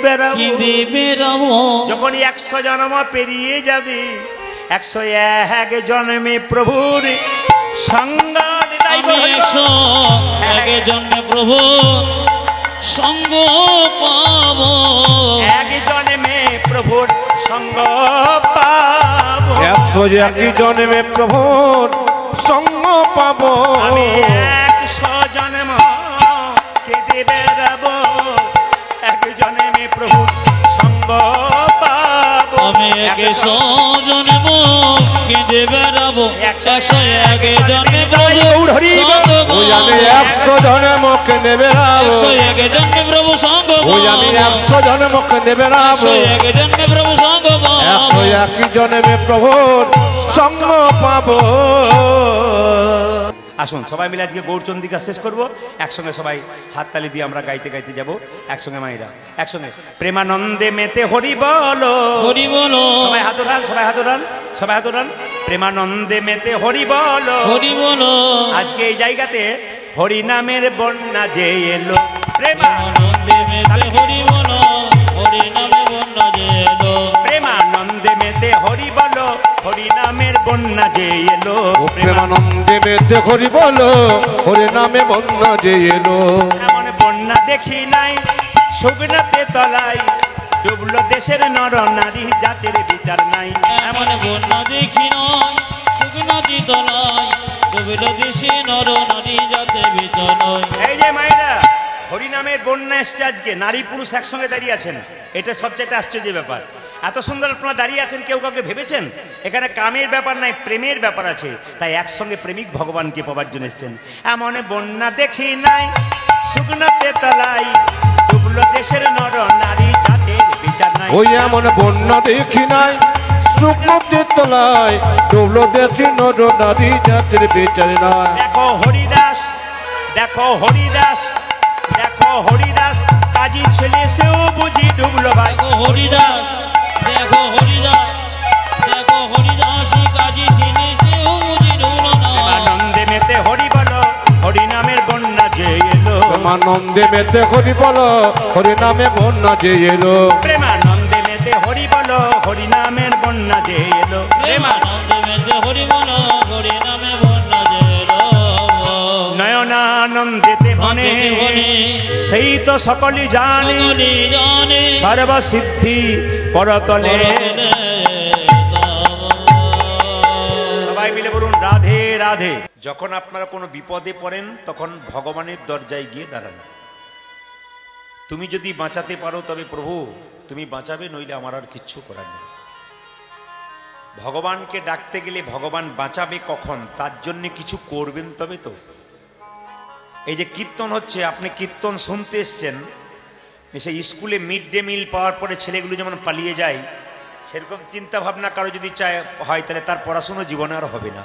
বেড়াবো। কেঁদে বেড়াবো। যখন 100 জন্ম পেরিয়ে যাবে, 101 জন্মে প্রভুর সঙ্গ আমি 101 জন্মে প্রভু সঙ্গ পাবো, 1 জন্মে প্রভুর সঙ্গ পাবো। 101 জন্মে প্রভুর সঙ্গ পাবো। আমি 100 জন্ম কেঁদে বেড়াবো, 1 জন্মে প্রভুর সঙ্গ পাবো। আমি 100 জন্ম কেঁদে বেড়াবো, 101 জন্মে প্রভু সঙ্গ ওই আমি পাবো, 100 জন্ম কেঁদে বেড়াবো, 101 জন্মে প্রভু সঙ্গ ওই আমি পাবো, 100 জন্ম কেঁদে বেড়াবো। 101 জন্মে প্রভু সঙ্গ পাবো। 101 জন্মে প্রভুর সঙ্গ পাবো। আসুন সবাই মিলে আজকে গৌরচন্দিকা শেষ করব, একসঙ্গে সবাই হাততালি দিয়ে আমরা গাইতে গাইতে যাব একসঙ্গে। মায়েরা একসঙ্গে প্রেমানন্দে মেতে হরি বলো, হরি বলো, সবাই হাত উঠান, সবাই হাত উঠান, সবাই হাত উঠান। প্রেমানন্দে মেতে হরি বলো, হরি বলো। আজকে এই জায়গাতে হরি নামের বন্যা যে এলো, প্রেমানন্দে মেতে হরি বলো, হরি নামে বন্যা যে এলো, প্রেমানন্দে মেতে হরি বলো, হরি নামের বন্যা যে এলো। প্রেমানন্দে মেতে হরি বলো, হরি নামে বন্যা যে এলো। এমন বন্যা দেখি নাই শুকনাতে তলায় ডুবলো দেশের নর নারী জাতের বিচার নাই। এমন বন্যা দেখি নয় শুকনাতি তলায় ডুবিল দেশে নর নারী যাতে বিচার নয়। এই যে মায়েরা হরিনামের বন্যা এসছে আজকে, নারী পুরুষ একসঙ্গে দাঁড়িয়ে আছেন, এটা সবচেয়ে আশ্চর্যের ব্যাপার। এত সুন্দর আপনারা দাঁড়িয়ে আছেন, কেউ কাউকে ভেবেছেন? এখানে কামের ব্যাপার নাই, প্রেমের ব্যাপার আছে, তাই একসঙ্গে প্রেমিক ভগবানকে পাবার জন্য এসছেন। এমন বন্যা দেখি নাই শুকনাতে তলায় ডুবলো দেশের নর নারী জাতের বিচার নাই। ওই এমন বন্যা দেখি নাই শুকনোতে তলায় ডুবলো দেশে নর নারী জাতির বিচার নাই। দেখো হরিদাস, দেখো হরিদাস, দেখো হরিদাস, কাজী ছেলে সেও বুঝি ডুবলো ভাই। দেখো হরিদাস, দেখো হরিদাস, দেখো হরিদাস, কাজী ছেলে সেও বুঝি ডুবলো না। আনন্দে মেতে হরি বলো হরি নামের বন্যা যে এলো। প্রেমানন্দে মেতে হরি বলো হরি নামে বন্যা যে এলো। প্রেমানন্দে মেতে হরি বলো হরি নামের বন্যা যে এলো। প্রেমানন্দে মেতে হরি বলো হরি নামে বন্যা যে এলো। নয়নানন্দেতে বনে সেই তো সকলই জানে, সকলই জানে সর্বসিদ্ধি পরতলে। সবাই মিলে বলুন রাধে রাধে। যখন আপনারা কোনো বিপদে পড়েন তখন ভগবানের দরজায় গিয়ে দাঁড়ান। তুমি যদি বাঁচাতে পারো তবে প্রভু তুমি বাঁচাবে, নইলে আমার আর কিচ্ছু করার নেই। ভগবানকে ডাকতে গেলে ভগবান বাঁচাবে কখন, তার জন্য কিছু করবেন তবে তো। এই যে কীর্তন হচ্ছে, আপনি কীর্তন শুনতে এসছেন, সেই স্কুলে মিড ডে মিল পাওয়ার পরে ছেলেগুলো যেমন পালিয়ে যায়, সেরকম চিন্তা ভাবনা কারো যদি চায় হয় তাহলে তার পড়াশুনো জীবনে আর হবে না।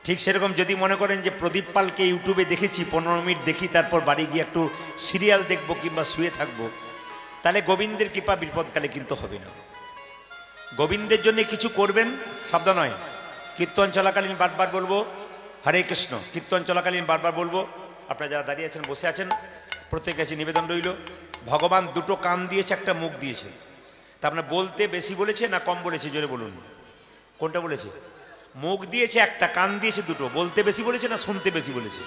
ঠিক সেরকম যদি মনে করেন যে প্রদীপ পালকে ইউটিউবে দেখেছি 15 মিনিট দেখি, তারপর বাড়ি গিয়ে একটু সিরিয়াল দেখবো কিংবা শুয়ে থাকবো, তাহলে গোবিন্দের কৃপা বিপদকালে কিন্তু হবে না। গোবিন্দের জন্য কিছু করবেন, শব্দ নয়। কীর্তন চলাকালীন বারবার বলবো হরে কৃষ্ণ, কীর্তন চলাকালীন বারবার বলবো। আপনারা যারা দাঁড়িয়ে আছেন বসে আছেন প্রত্যেকের কাছে নিবেদন রইল, ভগবান দুটো কান দিয়েছে, একটা মুখ দিয়েছে। তা আপনার বলতে বেশি বলেছে না কম বলেছে, জোরে বলুন কোনটা বলেছে? মুখ দিয়েছে একটা, কান দিয়েছে দুটো। বলতে বেশি বলেছে না শুনতে বেশি বলেছে?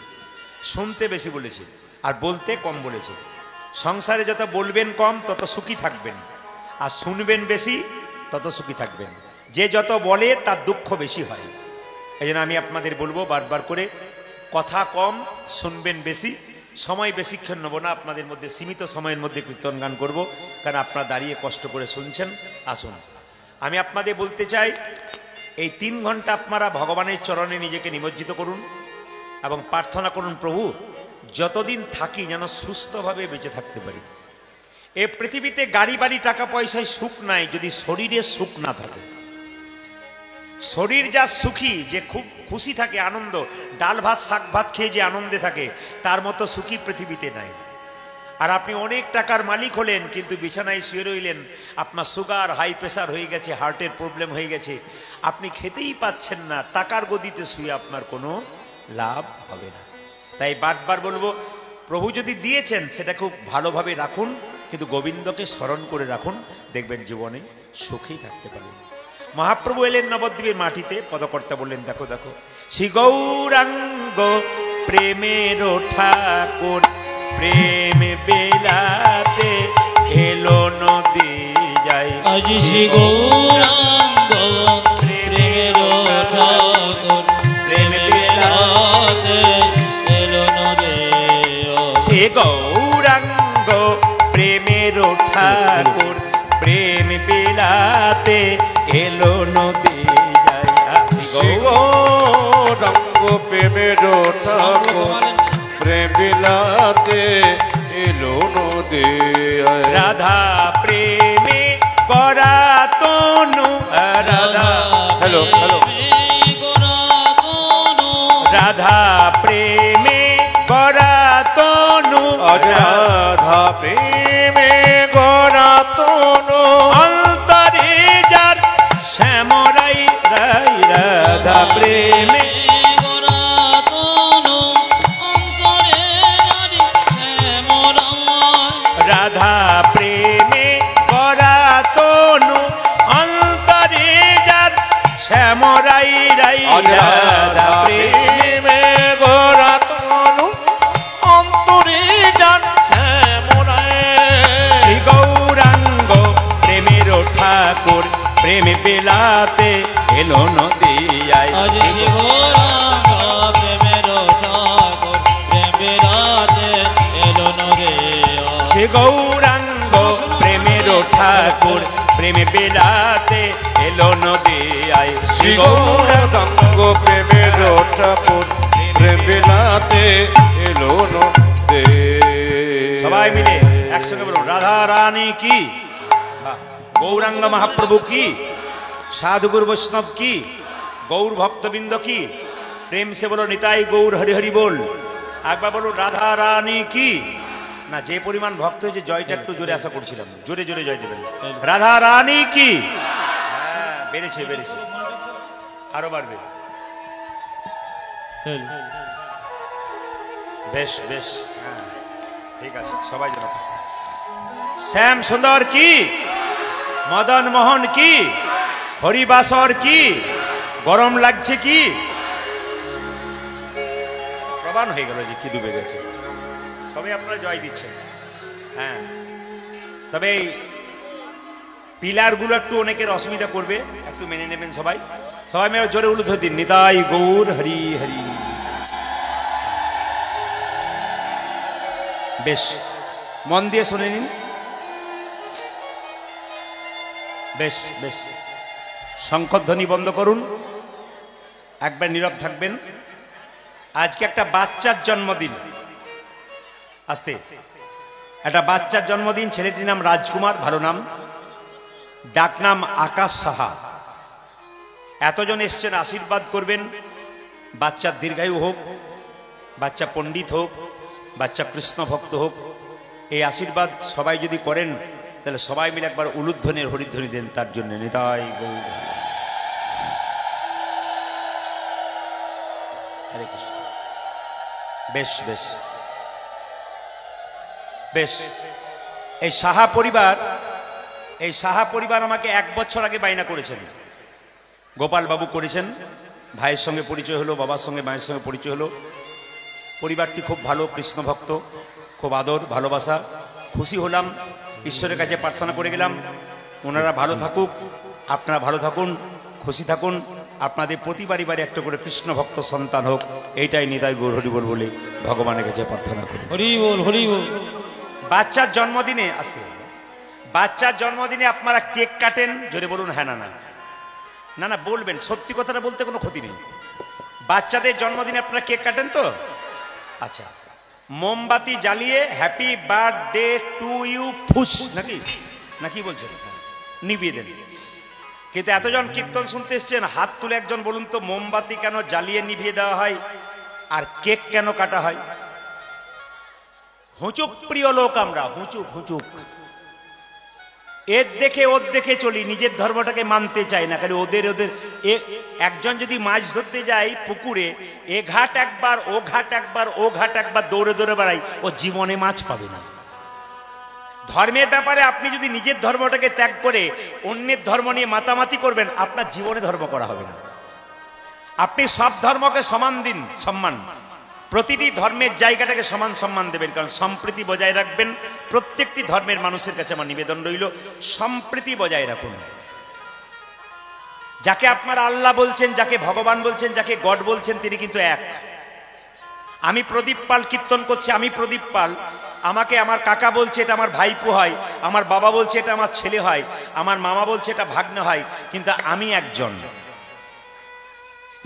শুনতে বেশি বলেছে আর বলতে কম বলেছে। সংসারে যত বলবেন কম তত সুখী থাকবেন, আর শুনবেন বেশি তত সুখী থাকবেন। যে যত বলে তার দুঃখ বেশি হয়। এই জন্য আমি আপনাদের বলবো বারবার করে, কথা কম, শুনবেন বেশি। সময় বেশিক্ষণ নেব না, আপনাদের মধ্যে সীমিত সময়ের মধ্যে কীর্তন গান করব, কারণ আপনারা দাঁড়িয়ে কষ্ট করে শুনছেন। আসুন, আমি আপনাদের বলতে চাই, এই 3 ঘন্টা আপনারা ভগবানের চরণে নিজেকে নিমজ্জিত করুন এবং প্রার্থনা করুন, প্রভু যতদিন থাকি যেন সুস্থভাবে বেঁচে থাকতে পারি। এ পৃথিবীতে গাড়ি বাড়ি টাকা পয়সায় সুখ নাই যদি শরীরে সুখ না থাকে। শরীর যা সুখী, যে খুব খুশি থাকে, আনন্দ, ডাল ভাত শাক ভাত খেয়ে যে আনন্দে থাকে, তার মতো সুখী পৃথিবীতে নাই। আর আপনি অনেক টাকার মালিক হলেন কিন্তু বিছানায় শুয়ে রইলেন, আপনার সুগার হাই প্রেশার হয়ে গেছে, হার্টের প্রবলেম হয়ে গেছে, আপনি খেতেই পাচ্ছেন না, টাকার গদিতে শুয়ে আপনার কোনো লাভ হবে না। তাই বারবার বলবো, প্রভু যদি দিয়েছেন সেটা খুব ভালোভাবে রাখুন, কিন্তু গোবিন্দকে স্মরণ করে রাখুন, দেখবেন জীবনে সুখী থাকতে পারবেন। মহাপ্রভু এলেন নবদ্বীপের মাটিতে, পদকর্তা বললেন দেখো দেখো, শ্রী গৌরাঙ্গ প্রেমের ঠাকুর প্রেম বেলাতে এলো নদী যায়। আজ শ্রী গৌরাঙ্গ প্রেমের ঠাকুর প্রেম বেলাতে এলো নদী। শ্রী গৌরাঙ্গ প্রেমের ঠাকুর প্রেম বেলাতে এলো নদী যায়। শ্রী গৌরাঙ্গ প্রেমের ঠাকুর প্রেম বিলাতে এলো নদী। রাধা প্রেমে করা তনু, রাধা হ্যালো হ্যালো, রাধা প্রেমে করা তনু, রাধা প্রেমে গড়া তনু, অন্তরে যার শ্যামরাই রাই, রাধা প্রেমে রাধা প্রেমে করা তনু, অন্তরে যার শ্যামরাই রাই, রাধা প্রেমে প্রেমে গড়া তনু, অন্তরে যার প্রেম বেলাতে এলো নদিয়ায়। আজ শ্রী গৌরাঙ্গ প্রেমের ঠাকুর প্রেম বিলাতে এলো নদিয়ায়। সে গৌরাঙ্গ প্রেমের ঠাকুর প্রেম বেলাতে এলো নদিয়ায়। শ্রী গৌরাঙ্গ প্রেমের ঠাকুর প্রেম বিলাতে এলো নদে। সবাই মিলে একসঙ্গে বলুন, রাধা রানী কি, গৌরাঙ্গ মহাপ্রভু কি, সাধুগুরু বৈষ্ণব কি, গৌর ভক্তবৃন্দ কি, প্রেম সে বলো নিতাই গৌর হরি হরি বল। একবার বলুন রাধা রানী কি। না, যে পরিমাণ ভক্ত হয়েছে জয়টা একটু জোরে আশা করছিলাম, জোরে জোরে জয় দেবেন। রাধা রানী কি। হ্যাঁ, বেড়েছে বেড়েছে, আরো বাড়বে। বেশ বেশ, হ্যাঁ ঠিক আছে, সবাই যেন। শ্যাম সুন্দর কি, মদন মোহন কি, হরিবাসর কি, গরম লাগছে কি, প্রমাণ হয়ে গেল যে কি ডুবে গেছে। সবাই আপনারা জয় দিচ্ছেন। হ্যাঁ, তবে এই পিলারগুলো একটু অনেকের অসুবিধা করবে, একটু মেনে নেবেন সবাই। সবাই মেরে জোরে উলুধ্বনি দিন, নিতাই গৌর হরি হরি। বেশ, মন দিয়ে শুনে নিন। বেশ বেশ, শঙ্খধ্বনি বন্ধ করুন, একবার নীরব থাকবেন। আজকে একটা বাচ্চার জন্মদিন, আস্তে, একটা বাচ্চার জন্মদিন। ছেলেটির নাম রাজকুমার, ভালো নাম, ডাক নাম আকাশ সাহা। এতজন এসছেন, আশীর্বাদ করবেন। বাচ্চার দীর্ঘায়ু হোক, বাচ্চা পণ্ডিত হোক, বাচ্চা কৃষ্ণ ভক্ত হোক। এই আশীর্বাদ সবাই যদি করেন, তাহলে সবাই মিলে একবার উলুধ্বনির হরিধ্বনি দেন তার জন্য। নিতাই গৌর হরে কৃষ্ণ। বেশ বেশ বেশ। এই সাহা পরিবার আমাকে 1 বছর আগে বায়না করেছেন, গোপাল বাবু করেছেন। ভাইয়ের সঙ্গে পরিচয় হলো, বাবার সঙ্গে মায়ের সঙ্গে পরিচয় হলো। পরিবারটি খুব ভালো, কৃষ্ণ ভক্ত, খুব আদর ভালোবাসা। খুশি হলাম, ঈশ্বরের কাছে প্রার্থনা করে গেলাম, ওনারা ভালো থাকুক, আপনারা ভালো থাকুন, খুশি থাকুন। আপনাদের প্রতি পরিবারে একটা করে কৃষ্ণ ভক্ত সন্তান হোক, এইটাই নিতাই গৌর হরি বল বলে ভগবানের কাছে প্রার্থনা করি। হরি বল হরি বল। বাচ্চার জন্মদিনে আসতে, বাচ্চার জন্মদিনে আপনারা কেক কাটেন, জোরে বলুন হ্যাঁ না না। না না বলবেন, সত্যি কথাটা বলতে কোনো ক্ষতি নেই। বাচ্চাদের জন্মদিনে আপনারা কেক কাটেন তো? আচ্ছা, মোমবাতি জ্বালিয়ে হ্যাপি বার্থডে টু ইউ ফুস নাকি, নাকি বলছেন, নিভিয়ে দেন। কিন্তু এতজন কীর্তন শুনতে এসছেন, হাত তুলে একজন বলুন তো, মোমবাতি কেন জ্বালিয়ে নিভিয়ে দেওয়া হয় আর কেক কেন কাটা হয়? হুঁচুক প্রিয় লোক আমরা, হুঁচুক হুঁচুক। এর দেখে ওর দেখে চলি, নিজের ধর্মটাকে মানতে চাই না, খালি ওদের ওদের। একজন যদি মাছ ধরতে যায় পুকুরে, এ ঘাট একবার, ও ঘাট একবার, ও ঘাট একবার দৌড়ে দৌড়ে বেড়াই, ও জীবনে মাছ পাবে না। ধর্মের ব্যাপারে আপনি যদি নিজের ধর্মটাকে ত্যাগ করে অন্যের ধর্ম নিয়ে মাতামাতি করবেন, আপনার জীবনে ধর্ম করা হবে না। আপনি সব ধর্মকে সমান দিন, সম্মান। প্রতিটি ধর্মের জায়গাটাকে সমান সম্মান দেবেন, কারণ সম্প্রীতি বজায় রাখবেন। প্রত্যেকটি ধর্মের মানুষের কাছে আমার নিবেদন রইল, সম্প্রীতি বজায় রাখুন। যাকে আপনারা আল্লাহ বলছেন, যাকে ভগবান বলছেন, যাকে গড বলছেন, তিনি কিন্তু এক। আমি প্রদীপ পাল কীর্তন করছি, আমি প্রদীপ পাল। আমাকে আমার কাকা বলছে এটা আমার ভাইপো হয়, আমার বাবা বলছে এটা আমার ছেলে হয়, আমার মামা বলছে এটা ভাগ্নে হয়, কিন্তু আমি একজন।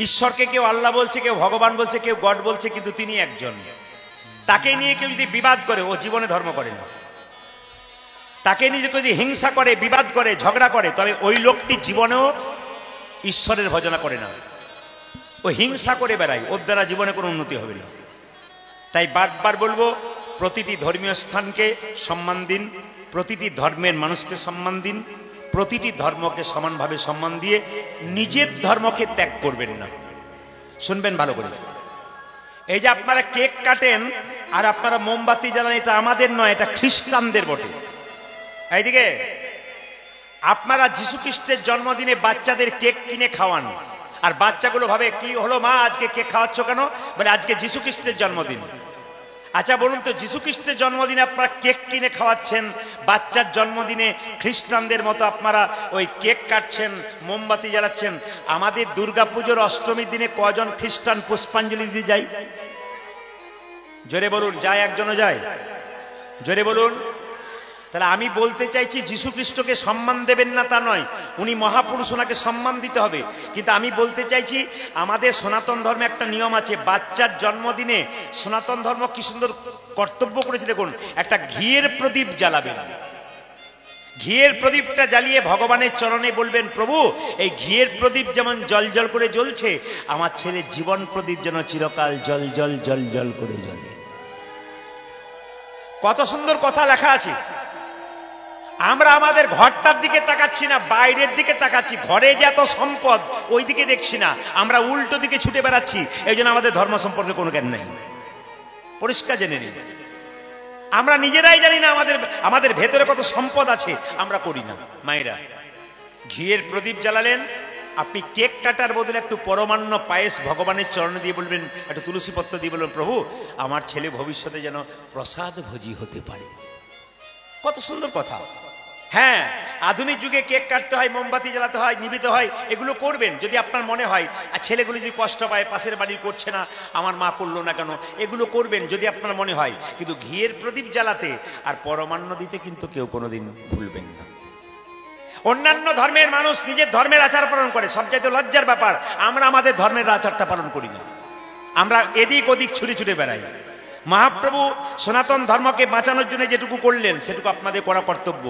ঈশ্বরকে কেউ আল্লাহ বলছে, কেউ ভগবান বলছে, কেউ গড বলছে, কিন্তু তিনি একজন। তাকে নিয়ে কেউ যদি বিবাদ করে, ও জীবনে ধর্ম করে না। তাকে নিয়ে যদি হিংসা করে, বিবাদ করে, ঝগড়া করে, তবে ওই লোকটি জীবনেও ঈশ্বরের ভজনা করে না। ও হিংসা করে বেড়ায়, ওর দ্বারা জীবনে কোনো উন্নতি হবে না। তাই বারবার বলবো, প্রতিটি ধর্মীয় স্থানকে সম্মান দিন, প্রতিটি ধর্মের মানুষকে সম্মান দিন, প্রতিটি ধর্মকে সমানভাবে সম্মান দিয়ে নিজের ধর্মকে ত্যাগ করবেন না। শুনবেন ভালো করে, এই যে আপনারা কেক কাটেন আর আপনারা মোমবাতি জ্বালান, এটা আমাদের নয়, এটা খ্রিস্টানদের বটে। এইদিকে আপনারা যীশু খ্রিস্টের জন্মদিনে বাচ্চাদের কেক কিনে খাওয়ান, আর বাচ্চাগুলো ভাবে কি হলো মা, আজকে কেক খাওয়াচ্ছ কেন? বলে আজকে যীশু খ্রিস্টের জন্মদিন। আচ্ছা বলুন তো, যীশু খ্রিস্টের জন্মদিনে আপনারা কেক কিনে খাওয়াচ্ছেন, বাচ্চার জন্মদিনে খ্রিস্টানদের মতো আপনারা ওই কেক কাটছেন, মোমবাতি জ্বালাচ্ছেন। আমাদের দুর্গাপুজোর অষ্টমীর দিনে কজন খ্রিস্টান পুষ্পাঞ্জলি দিতে যায়? জোরে বলুন, যায়? একজনও যায়? জোরে বলুন। তাহলে আমি বলতে চাইছি, যীশু খ্রিস্টকে সম্মান দেবেন না তা নয়, উনি মহাপুরুষ, ওনাকে সম্মান দিতে হবে। কিন্তু আমি বলতে চাইছি, আমাদের সনাতন ধর্মে একটা নিয়ম আছে, বাচ্চার জন্মদিনে সনাতন ধর্ম কি সুন্দর কর্তব্য করেছে দেখুন, একটা ঘিয়ের প্রদীপ জ্বালাবেন। ঘিয়ের প্রদীপটা জ্বালিয়ে ভগবানের চরণে বলবেন, প্রভু এই ঘিয়ের প্রদীপ যেমন জল জল করে জ্বলছে, আমার ছেলের জীবন প্রদীপ যেন চিরকাল জল জল জল জল করে জ্বলে। কত সুন্দর কথা লেখা আছে। আমরা আমাদের ঘরটার দিকে তাকাচ্ছি না, বাইরের দিকে তাকাচ্ছি। ঘরে যে এত সম্পদ ওই দিকে দেখছি না, আমরা উল্টো দিকে ছুটে বেড়াচ্ছি। এই জন্য আমাদের ধর্ম সম্পর্কে কোনো জ্ঞান নেই। পরিষ্কার জেনে নিন, আমরা নিজেরাই জানি না আমাদের ভেতরে কত সম্পদ আছে, আমরা করি না। মায়েরা, ঘিয়ের প্রদীপ জ্বালালেন, আপনি কেক কাটার বদলে একটু পরমান্ন পায়েস ভগবানের চরণে দিয়ে বলবেন, একটু তুলসী পত্র দিয়ে বলবেন, প্রভু আমার ছেলে ভবিষ্যতে যেন প্রসাদ ভোজি হতে পারে। কত সুন্দর কথা। হ্যাঁ, আধুনিক যুগে কেক কাটতে হয়, মোমবাতি জ্বালাতে হয়, নিভিতে হয়, এগুলো করবেন যদি আপনার মনে হয়। আর ছেলেগুলো যদি কষ্ট পায়, পাশের বাড়ি করছে না, আমার মা করলো না কেন, এগুলো করবেন যদি আপনার মনে হয়। কিন্তু ঘিয়ের প্রদীপ জ্বালাতে আর পরমান্ন দিতে কিন্তু কেউ কোনোদিন ভুলবেন না। অন্যান্য ধর্মের মানুষ নিজের ধর্মের আচার পালন করে, সবচাইতে লজ্জার ব্যাপার আমরা আমাদের ধর্মের আচারটা পালন করি না। আমরা এদিক ওদিক ছুটে ছুটে বেড়াই। মহাপ্রভু সনাতন ধর্মকে বাঁচানোর জন্য যেটুকু করলেন সেটুকু আপনাদের করা কর্তব্য।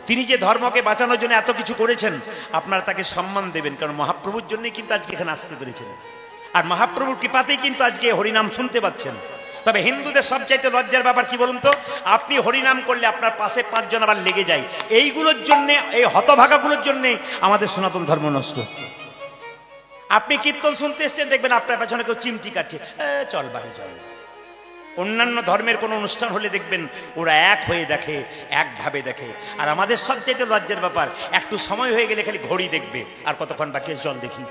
তিনি যে ধর্মকে বাঁচানোর জন্য এত কিছু করেছেন, আপনারা তাকে সম্মান দেবেন, কারণ মহাপ্রভুর জন্যই কিন্তু আজকে এখানে আসতে পেরেছেন, আর মহাপ্রভুর কৃপাতেই কিন্তু আজকে হরিনাম শুনতে পাচ্ছেন। তবে হিন্দুদের সবচাইতে লজ্জার ব্যাপার কি বলুন তো, আপনি হরিনাম করলে আপনার পাশে পাঁচজন আবার লেগে যায়। এইগুলোর জন্যে, এই হতভাগাগুলোর জন্যে আমাদের সনাতন ধর্ম নষ্ট হচ্ছে। আপনি কীর্তন শুনতে এসছেন, দেখবেন আপনার পেছনে কেউ চিমটি কাটছে, চল বাড়ি চল। অন্যান্য ধর্মের কোনো অনুষ্ঠান হলে দেখবেন ওরা এক হয়ে দেখে, একভাবে দেখে। আর আমাদের সবচেয়ে লজ্জার ব্যাপার, একটু সময় হয়ে গেলে খালি ঘড়ি দেখবে, আর কতক্ষণ বাকি আছে জল দেখি।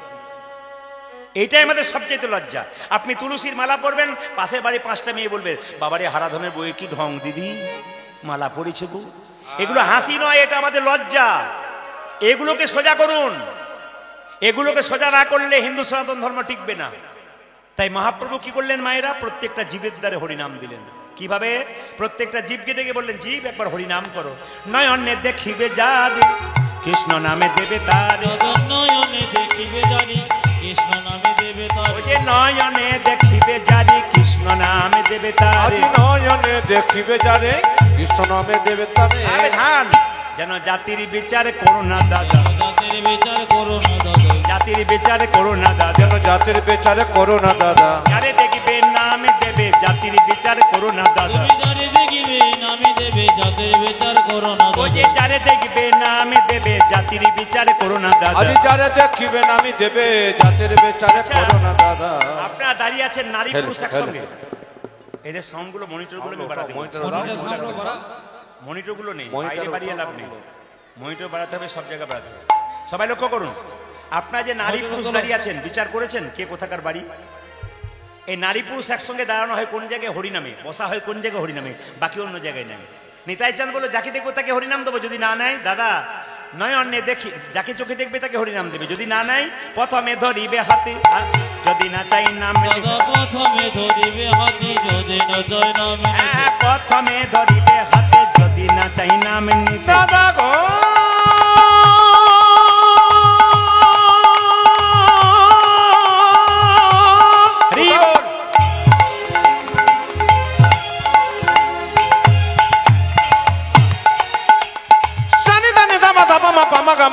এইটাই আমাদের সবচেয়ে লজ্জা। আপনি তুলসীর মালা পরবেন, পাশের বাড়ি পাঁচটা মেয়ে বলবে, বাবারে হারাধনের বইয়ে কি ঢং দিদি, মালা পড়েছে গো। এগুলো হাসি নয়, এটা আমাদের লজ্জা। এগুলোকে সোজা করুন। এগুলোকে সোজা না করলে হিন্দু সনাতন ধর্ম টিকবে না। তাই মহাপ্রভু কি করলেন মায়েরা, প্রত্যেকটা জীবের দ্বারে হরিনাম দিলেন। কিভাবে? প্রত্যেকটা জীবকে ডেকে বললেন, জীব একবার হরিনাম করো। নয়নে দেখিবে যারে কৃষ্ণ নামে দেবে তারে, নয়নে দেখিবে জানি কৃষ্ণ নামে দেবে তারে। ওই যে নয়নে দেখিবে যারে কৃষ্ণ নামে দেবে তারে, নয়নে দেখিবে যারে কৃষ্ণ নামে দেবে তারে। আরে ধান যেন জাতির বিচার করো না দাদা, জাতির বিচার করো না দাদা, জাতির বিচার করো না দাদা, যেন জাতির বিচারে করো না দাদা। যারে দেখবে নামে দেবে জাতির বিচার করো না দাদা। তুমি যারে দেখিবে নামে দেবে জাতির বিচার করো না ও দাদা। যে যারে দেখবে নামে দেবে জাতির বিচার করো না দাদা। আজ যারে দেখিবে নামি দেবে জাতির বিচারে করো না দাদা। আপনারা দাঁড়িয়ে আছেন নারী পুরুষ একসঙ্গে। এদের সাউন্ডগুলো, মনিটরগুলো আমি বাড়াতে বলছি। মনিটরগুলো নেই, বাইরে বাড়িয়ে লাভ নেই। মনিটর বাড়াতে হবে, সব জায়গায় বাড়াতে হবে। সবাই লক্ষ্য করুন, আপনারা যে নারী পুরুষ দাঁড়িয়ে আছেন, বিচার করেছেন কে কোথাকার বাড়ি? এই নারী পুরুষ একসঙ্গে দাঁড়ানো হয় কোন জায়গায়? হরিনামে। বসা হয় কোন জায়গায়? হরিনামে। বাকি অন্য জায়গায় নেই। নিতাই চাঁদ বলে, যাকে দেখবো তাকে হরিনাম দেবো, যদি না নেয় দাদা নয়নে দেখি, যাকে চোখে দেখবে তাকে হরিনাম দেবে, যদি না নেয় প্রথমে ধরিবে হাতে, যদি না চাই নাম দাদা প্রথমে ধরিবে হাতে, যদি না চাই নামে নিতে। প্রথমে ধরিবে হাতে, যদি না চাই নাম নিতে। দাদা গো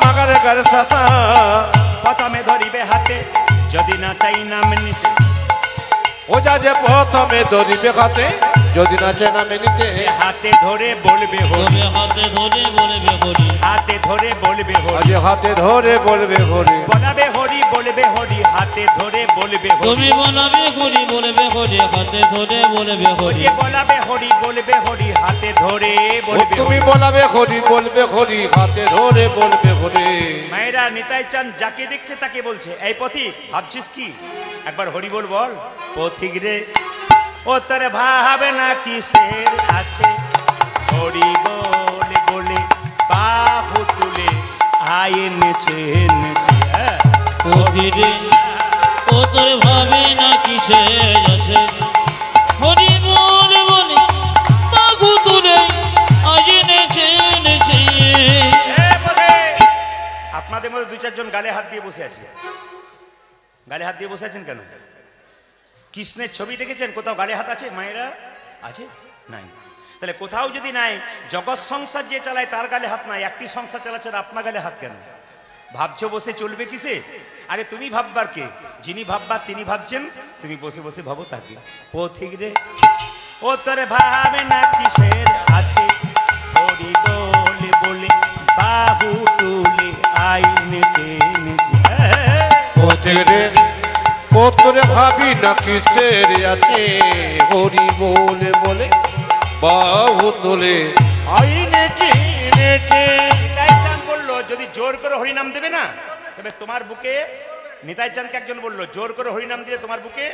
মাগারে গারে সাসা, প্রথমে ধরিবে হাতে, যদি না চাই নাম নিতে। ও যা যে প্রথমে ধরিবে হাতে, যদি না চাই নামে নিতে। হাতে ধরে বলবে হরি, তবে হাতে ধরে বলবে হরি, হাতে ধরে বলবে হরি, আজ হাতে ধরে বলবে হরি। বলাবে হরি, বলবে হরি, হাতে ধরে বলবে হরি। তুমি বলাবে হরি বলবে হরি, হাতে ধরে বলবে হরি। ওই যে বলাবে হরি, বলবে হরি, হাতে ধরে ও বলবে তুমি হরি। বলাবে হরি বলবে হরি, হাতে ধরে বলবে হরি। মায়েরা নিতাই চান যাকে দেখছে তাকে বলছে, এই পথিক ভাবছিস কি, একবার হরি বল। বল পথিক রে ও তোর ভাবে না কিসের আছে হরি বলে বলে বাহু তুলে আয় নেচে নেচে ওদিরে ও তোর ভাবে না কিসে আছে হরি বলে বলে বাহু তুলে আজ নেচে নেচে। আপনাদের মধ্যে দুই চারজন গালে হাত দিয়ে বসে আছে, গালে হাত দিয়ে বসে আছেন কেন? কৃষ্ণের ছবি দেখেছেন? কোথাও গালে হাত আছে? মায়েরা আছে? নাই। তাহলে কোথাও যদি নাই, জগৎ সংসার যে চালায় তার গালে হাত নাই, একটি সংসার চালাচ্ছে আপনার গালে হাত কেন? ভাবছো বসে চলবে কিসে? আরে তুমি ভাববার কে? যিনি ভাববার তিনি ভাবছেন, তুমি বসে বসে ভাবো তাকে। পথিক রে ও তোর ভাবে না কিসের আছে হরি বলে বলে বাহু তুলে আই নেচে নেচে। পথিক রে ও তোরে ভাবি না কিসের আছে হরি বলে বলে বাহু তোলে আইনে চিনেছে। নিতাই চাঁদ বললো যদি জোর করে হরিনাম দেবে না তবে তোমার বুকে, নিতাই চাঁদকে একজন বললো জোর করে হরিনাম দিলে তোমার বুকে।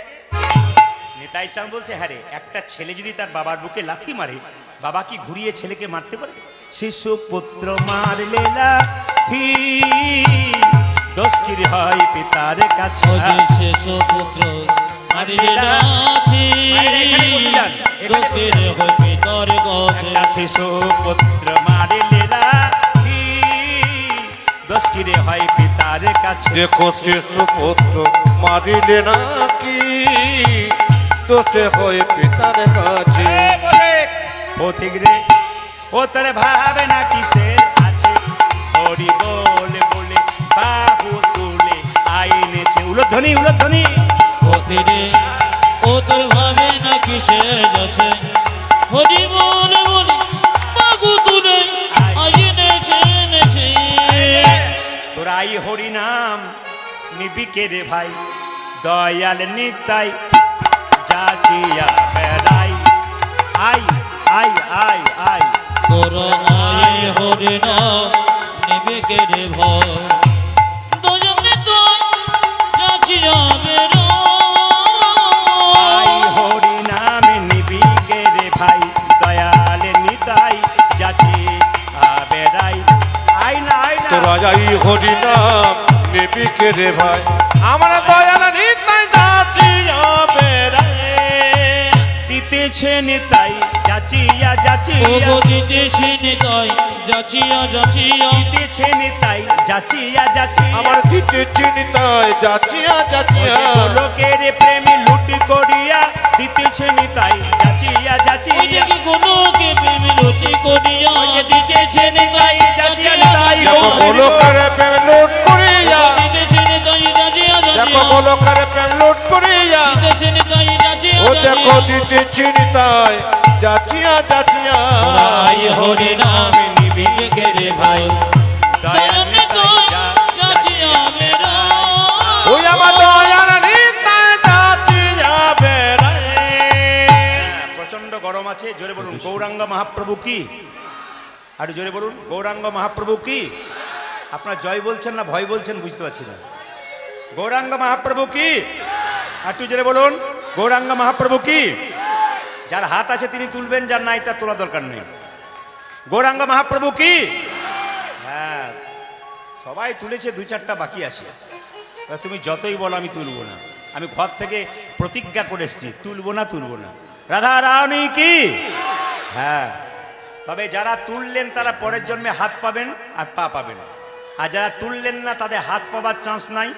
নিতাই চাঁদ বলছে হ্যাঁ রে, একটা ছেলে যদি তার বাবার বুকে লাথি মারে, বাবা কি ঘুরিয়ে ছেলেকে মারতে পারে? শিশু পুত্র মারলে লাথি দোষকির হয় পিতার কাছে। শিশু পুত্র মারিলে লাথি দোষকির হয় পিতার কাছে। শিশু পুত্র মারিলে লাথি দোষকিরে হয় পিতার কাছে। দেখো শিশু পুত্র মারিলে নাকি দোষে হয় পিতার কাছে। পথিক রে ও তোর ভাবে না কিসের আছে হরি বলে বলে বাহু তুলে আইনেছে। উলধ্বনি উলধ্বনি। পথিক রে ও তোর ভাবে না কিসের আছে হরি বলে বলে বাহু তুলে আজ নেচে নেচে। তোরা আই হরি নাম নিবি কে রে ভাই দয়াল নিতাই জাতিয়া বেড়াই। আই আই আই আই তোর আয় হরি নাম নিবে কে রে ভয় দয়ালে তো যাচ্ছি যাবে আই হরি নাম নিবি কে রে ভাই দয়াল নিতাই জাতিয়া বেড়াই। আই না আই না তোরা যাই হরি নাম নেবি কে রে ভাই আমার দয়াল নিতাই যাচিয়া বেড়ায়। দিতেছে নিতাই যাচিয়া যাচিয়া দিতেছে নিতাই যাচিয়া যাচিয়া দিতেছে নিতাই যাচিয়া যাচিয়া আমার দিতে চিনিতাই যাচিয়া যাচিয়া লোকের প্রেমী লুটি করিয়া দিতেছে নিতাই যাচিয়া যাচিয়া কোনকে প্রেমে লুটি করিয়া দিতেছে নিতাই যাচিয়া নিতাই। দেখো গোলকারে প্রেম লুট করিয়া দিতেছে নিতাই যাচিয়া দেখো গোলকারে প্রেম লুট করিয়া দিতেছে নিতাই যাচিয়া ও দেখো দিতে চিনিতাই যাচিয়া যাচিয়া। আই হরি নাম নিবি কে রে ভাই দয়াল নিতাই যাচিয়া মেরা ওই আমার দয়াল নিতাই যাচিয়া বেড়ায়। প্রচন্ড গরম আছে, জোরে বলুন গৌরাঙ্গ মহাপ্রভু কি। আর জোরে বলুন গৌরাঙ্গ মহাপ্রভু কি। আপনার জয় বলছেন না ভয় বলছেন বুঝতে পারছি না। গৌরাঙ্গ মহাপ্রভু কি, আর একটু জোরে বলুন গৌরাঙ্গ মহাপ্রভু কি। যার হাত আছে তিনি তুলবেন, যার নাই তার তোলা দরকার নেই। গৌরাঙ্গ মহাপ্রভু কি। হ্যাঁ সবাই তুলেছে, দুই চারটা বাকি আছে। তুমি যতই বলো আমি তুলবো না। আমি ঘর থেকে প্রতিজ্ঞা করে এসেছি তুলবো না তুলবো না। রাধা রানী কি। হ্যাঁ তবে যারা তুললেন তারা পরের জন্মে হাত পাবেন আর পা পাবেন, আর যারা তুললেন না তাদের হাত পাবার চান্স নাই।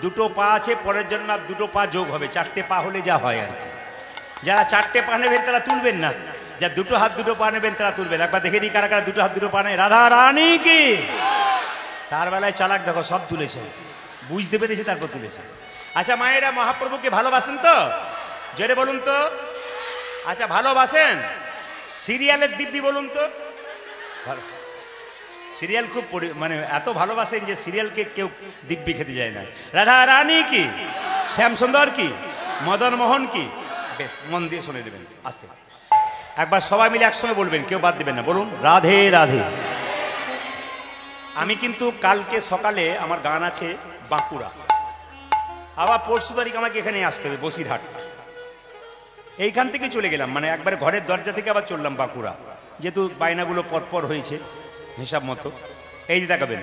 দুটো পা আছে, পরের জন্য আর দুটো পা যোগ হবে, চারটে পা হলে যা হয় আর কি। যারা চারটে পা নেবেন তারা তুলবেন না, যা দুটো হাত দুটো পা নেবেন তারা তুলবেন। একবার দেখে নিই কারা কারা দুটো হাত দুটো পা নেই। রাধা রানী কি। তার বেলায় চালাক দেখো সব তুলেছে, বুঝতে পেরেছে তারপর তুলেছে। আচ্ছা মায়েরা মহাপ্রভুকে ভালোবাসেন তো, জোরে বলুন তো। আচ্ছা ভালোবাসেন। সিরিয়ালের দিব্যি বলুন তো। সিরিয়াল খুব মানে এত ভালোবাসেন যে সিরিয়ালকে কেউ দিব্যি খেতে যায় না। রাধা রানী কি, শ্যামসুন্দর কি, মদন মোহন কি। বেশ মন দিয়ে শুনে নেবেন আস্তে। একবার সবাই মিলে একসঙ্গে বলবেন, কেউ বাদ দেবেন না। বলুন রাধে রাধে। আমি কিন্তু কালকে সকালে আমার গান আছে বাঁকুড়া, আবার পরশু তারিখ আমাকে এখানে আসতে হবে বসিরহাট। এইখান থেকে চলে গেলাম, মানে একবারে ঘরের দরজা থেকে আবার চললাম বাঁকুড়া, যেহেতু বায়নাগুলো পরপর হয়েছে হিসাব মতো। এই যে দেখাবেন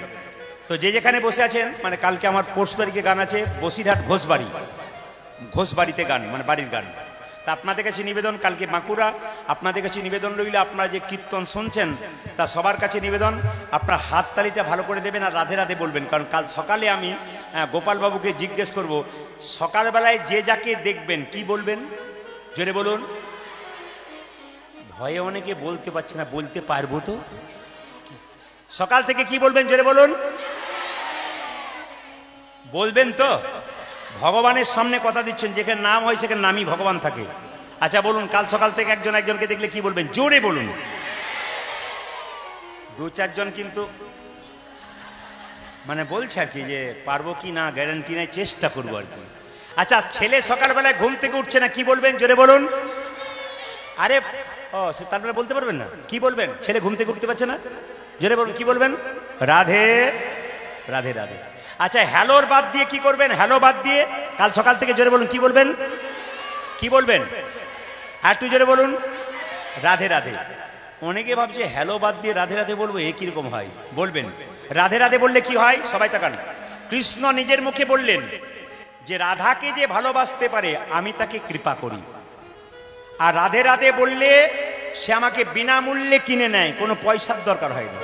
তো, যে যেখানে বসে আছেন, মানে কালকে আমার 25 তারিখে গান আছে বসিরহাট ঘোষবাড়িতে গান, মানে বাড়ির গান। তা আপনাদের কাছে নিবেদন, কালকে বাঁকুড়া, আপনাদের কাছে নিবেদন রইল, আপনারা যে কীর্তন শুনছেন তা সবার কাছে নিবেদন, আপনার হাততালিটা ভালো করে দেবেন আর রাধে রাধে বলবেন। কারণ কাল সকালে আমি গোপালবাবুকে জিজ্ঞেস করব, সকালবেলায় যে যাকে দেখবেন কি বলবেন, জোরে বলুন। ভয়ে অনেকে বলতে পারছে না, বলতে পারবো তো? সকাল থেকে কি বলবেন, জোরে বলুন। বলবেন তো? ভগবানের সামনে কথা দিচ্ছেন, যেখানে নাম হয় সেখানে নামই ভগবান থাকে। আচ্ছা বলুন, কাল সকাল থেকে একজনকে দেখলে কি বলবেন, জোরে বলুন। 2-4 জন কিন্তু মানে বলছে আর কি, যে পারবো কি না গ্যারান্টি নাই, চেষ্টা করবো আর কি। আচ্ছা, ছেলে সকালবেলায় ঘুম থেকে উঠছে না, কি বলবেন, জোরে বলুন। আরে সে তারপরে বলতে পারবেন না, কি বলবেন? ছেলে ঘুম থেকে উঠতে পারছে না, জোরে বলুন, কি বলবেন? রাধে রাধে রাধে। আচ্ছা, হ্যালোর বাদ দিয়ে কি করবেন? হ্যালো বাদ দিয়ে কাল সকাল থেকে জোরে বলুন, কি বলবেন? কি বলবেন? আর তুই জোরে বলুন, রাধে রাধে। অনেকে ভাবছে হ্যালো বাদ দিয়ে রাধে রাধে বলবো, এ কিরকম হয়? বলবেন রাধে রাধে বললে কি হয়, সবাই তাকান। কৃষ্ণ নিজের মুখে বললেন যে রাধাকে যে ভালোবাসতে পারে আমি তাকে কৃপা করি, আর রাধে রাধে বললে সে আমাকে বিনামূল্যে কিনে নেয়, কোনো পয়সার দরকার হয় না।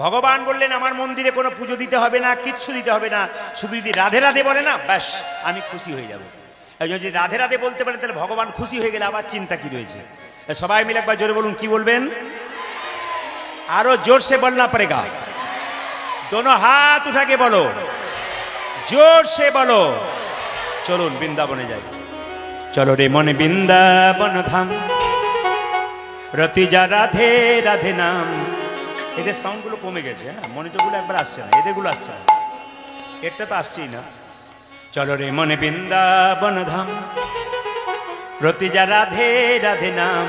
ভগবান বললেন আমার মন্দিরে কোনো পুজো দিতে হবে না, কিচ্ছু দিতে হবে না, শুধু যদি রাধে রাধে বলে না, ব্যাস আমি খুশি হয়ে যাব। যদি রাধে রাধে বলতে পারে তাহলে ভগবান খুশি হয়ে গেলে আবার চিন্তা কি রয়েছে? সবাই মিলে একবার জোরে বলুন, কি বলবেন? আরো জোর সে বলনা পড়েগা, दोनों हाथ उठा के बोलो, जोर से बोलो। চলুন বৃন্দাবনে যাই। চলো রে মনে বৃন্দাবন ধাম, রতি যা রাধে রাধে নাম। এদের সাউন্ডগুলো কমে গেছে, হ্যাঁ, মনিটরগুলো একবার আসছে না, এদেরগুলো আসছে না, এটা তো আসছেই না। চলো রে মনে বৃন্দাবন ধাম, রতি যা রাধে রাধে নাম,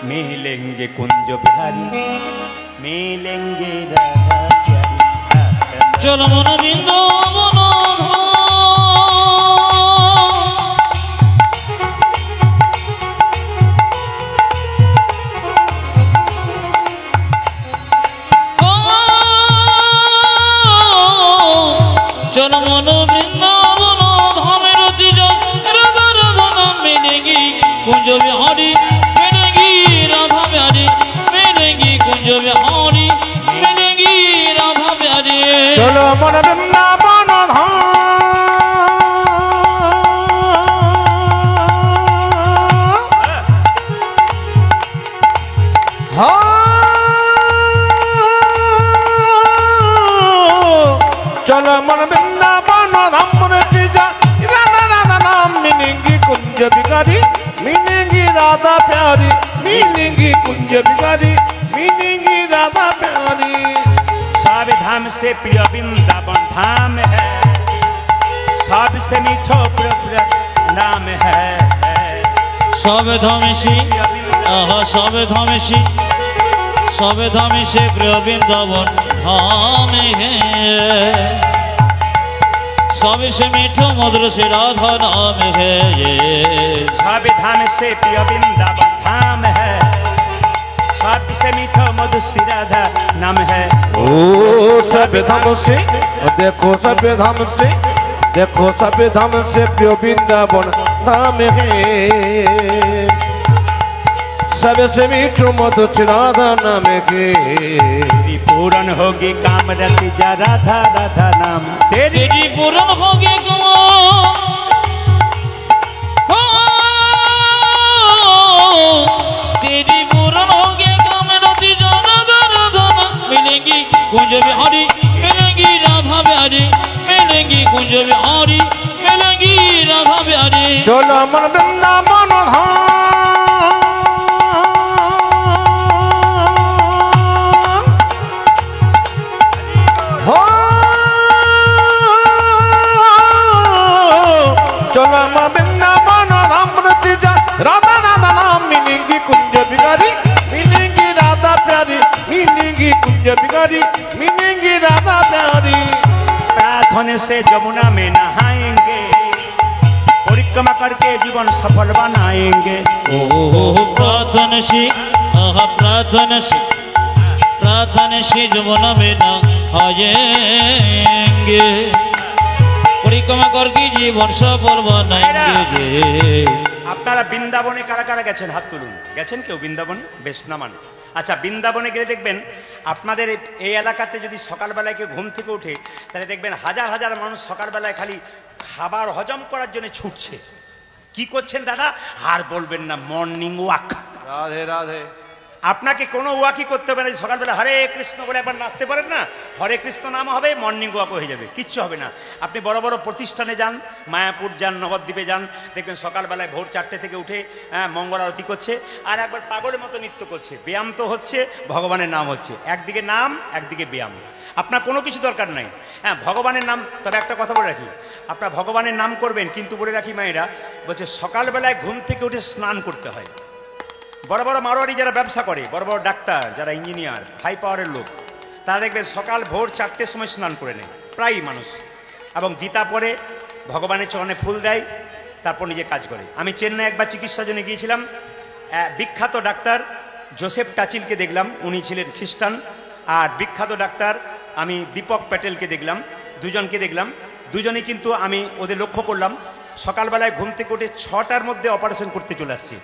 মিলেঙ্গে কুঞ্জ বিহারি, মিলেঙ্গে রাধা প্যারি। চলো মন বৃন্দাবন চলো মন বৃন্দাবন ধামের রাধা রাধা নাম মিলেঙ্গি কুঞ্জ বিহারি, মিলেঙ্গি রাধা প্যারি, মিলেঙ্গি কুঞ্জ বিহারি, মিলেঙ্গি রাধা প্যারি। চলো মন বৃন্দাবন ধাম, চলো মন বৃন্দাবন ধাম, রাধা রাধা নাম মিলেঙ্গি কুঞ্জ বিহারি, মিলেঙ্গি রাধা প্যারি, মিলেঙ্গি কুঞ্জ বিহারি, মিলেঙ্গি রাধা প্যারি। सब धाम से प्रिय वृंदावन धाम है, सबसे मीठो प्रभु नाम है। सब धामेशी आहा सब धामेशी, सब धामेशी प्रिय वृंदावन धाम है, सबसे मीठो मधुर से राधा नाम है। सब धाम से प्रिय वृंदावन धाम है, सबसे मीठो मधुर से राधा नाम है। ओ सब धाम से देखो, सब धाम से देखो, सब धाम से प्रिय वृंदावन धाम है, सबसे मीठो मधुर से राधा नाम है। पूरन होगी काम रति जा राधा राधा नाम, तेरी पूरन होगी तेरी पूरन होगी काम रति जा राधा राधा नाम, मिलेंगी कुंज बिहारी, मिलेंगी राधा प्यारी, मिलेंगी कुंज बिहारी, मिलेंगी राधा प्यारी। चलो मन वृंदावन धाम, चलो मन वृंदावन धाम, राधा राधा नाम मिलेंगी कुंज बिहारी, मिलेंगी राधा प्यारी, मिलेंगी कुंज बिहारी, मिलेंगी राधा प्यारी। प्रार्थना से जमुना में नहाएंगे, परिक्रमा करके जीवन सफल बनाएंगे। ओ प्रार्थन से जीवन में ना आएंगे, परिक्रमा करके जीवन सफल बनाएंगे। আপনারা বৃন্দাবনে কারা কারা গেছেন হাত তুলুন। গেছেন কেউ বৃন্দাবনে? বেশ নামান। আচ্ছা, বৃন্দাবনে গেলে দেখবেন আপনাদের এই এলাকাতে যদি সকালবেলায় কেউ ঘুম থেকে উঠে তাহলে দেখবেন হাজার হাজার মানুষ সকালবেলায় খালি খাবার হজম করার জন্য ছুটছে। কি করছেন দাদা? আর বলবেন না, মর্নিং ওয়াক। রাধে রাধে। আপনাকে কোনো ওয়াকই করতে হবে না। সকালবেলা হরে কৃষ্ণ বলে একবার নাচতে পারেন না, হরে কৃষ্ণ নাম হবে, মর্নিং ওয়াক হয়ে যাবে, কিচ্ছু হবে না। আপনি বড় বড় প্রতিষ্ঠানে যান, মায়াপুর যান, নবদ্বীপে যান, দেখবেন সকালবেলায় ভোর 4টে থেকে উঠে মঙ্গল আরতি করছে আর একবার পাগলের মতো নৃত্য করছে। ব্যায়াম তো হচ্ছে, ভগবানের নাম হচ্ছে। একদিকে নাম, একদিকে ব্যায়াম। আপনার কোনো কিছু দরকার নাই। হ্যাঁ, ভগবানের নাম। তবে একটা কথা বলে রাখি, আপনার ভগবানের নাম করবেন, কিন্তু বলে রাখি মায়েরা, বলছে সকালবেলায় ঘুম থেকে উঠে স্নান করতে হয়। বড় বড় মারোয়ারি যারা ব্যবসা করে, বড় বড় ডাক্তার, যারা ইঞ্জিনিয়ার, হাই পাওয়ারের লোক, তারা দেখবেন সকাল ভোর 4টের সময় স্নান করে নেয় প্রায় মানুষ, এবং গীতা পড়ে, ভগবানের চরণে ফুল দেয়, তারপর নিজে কাজ করে। আমি চেন্নাই একবার চিকিৎসার জন্য গিয়েছিলাম। বিখ্যাত ডাক্তার জোসেফ টাচিলকে দেখলাম, উনি ছিলেন খ্রিস্টান। আর বিখ্যাত ডাক্তার আমি দীপক প্যাটেলকে দেখলাম, দুজনকে দেখলাম। দুজনেই কিন্তু আমি ওদের লক্ষ্য করলাম সকালবেলায় ঘুম থেকে উঠে 6টার মধ্যে অপারেশন করতে চলে আসছে।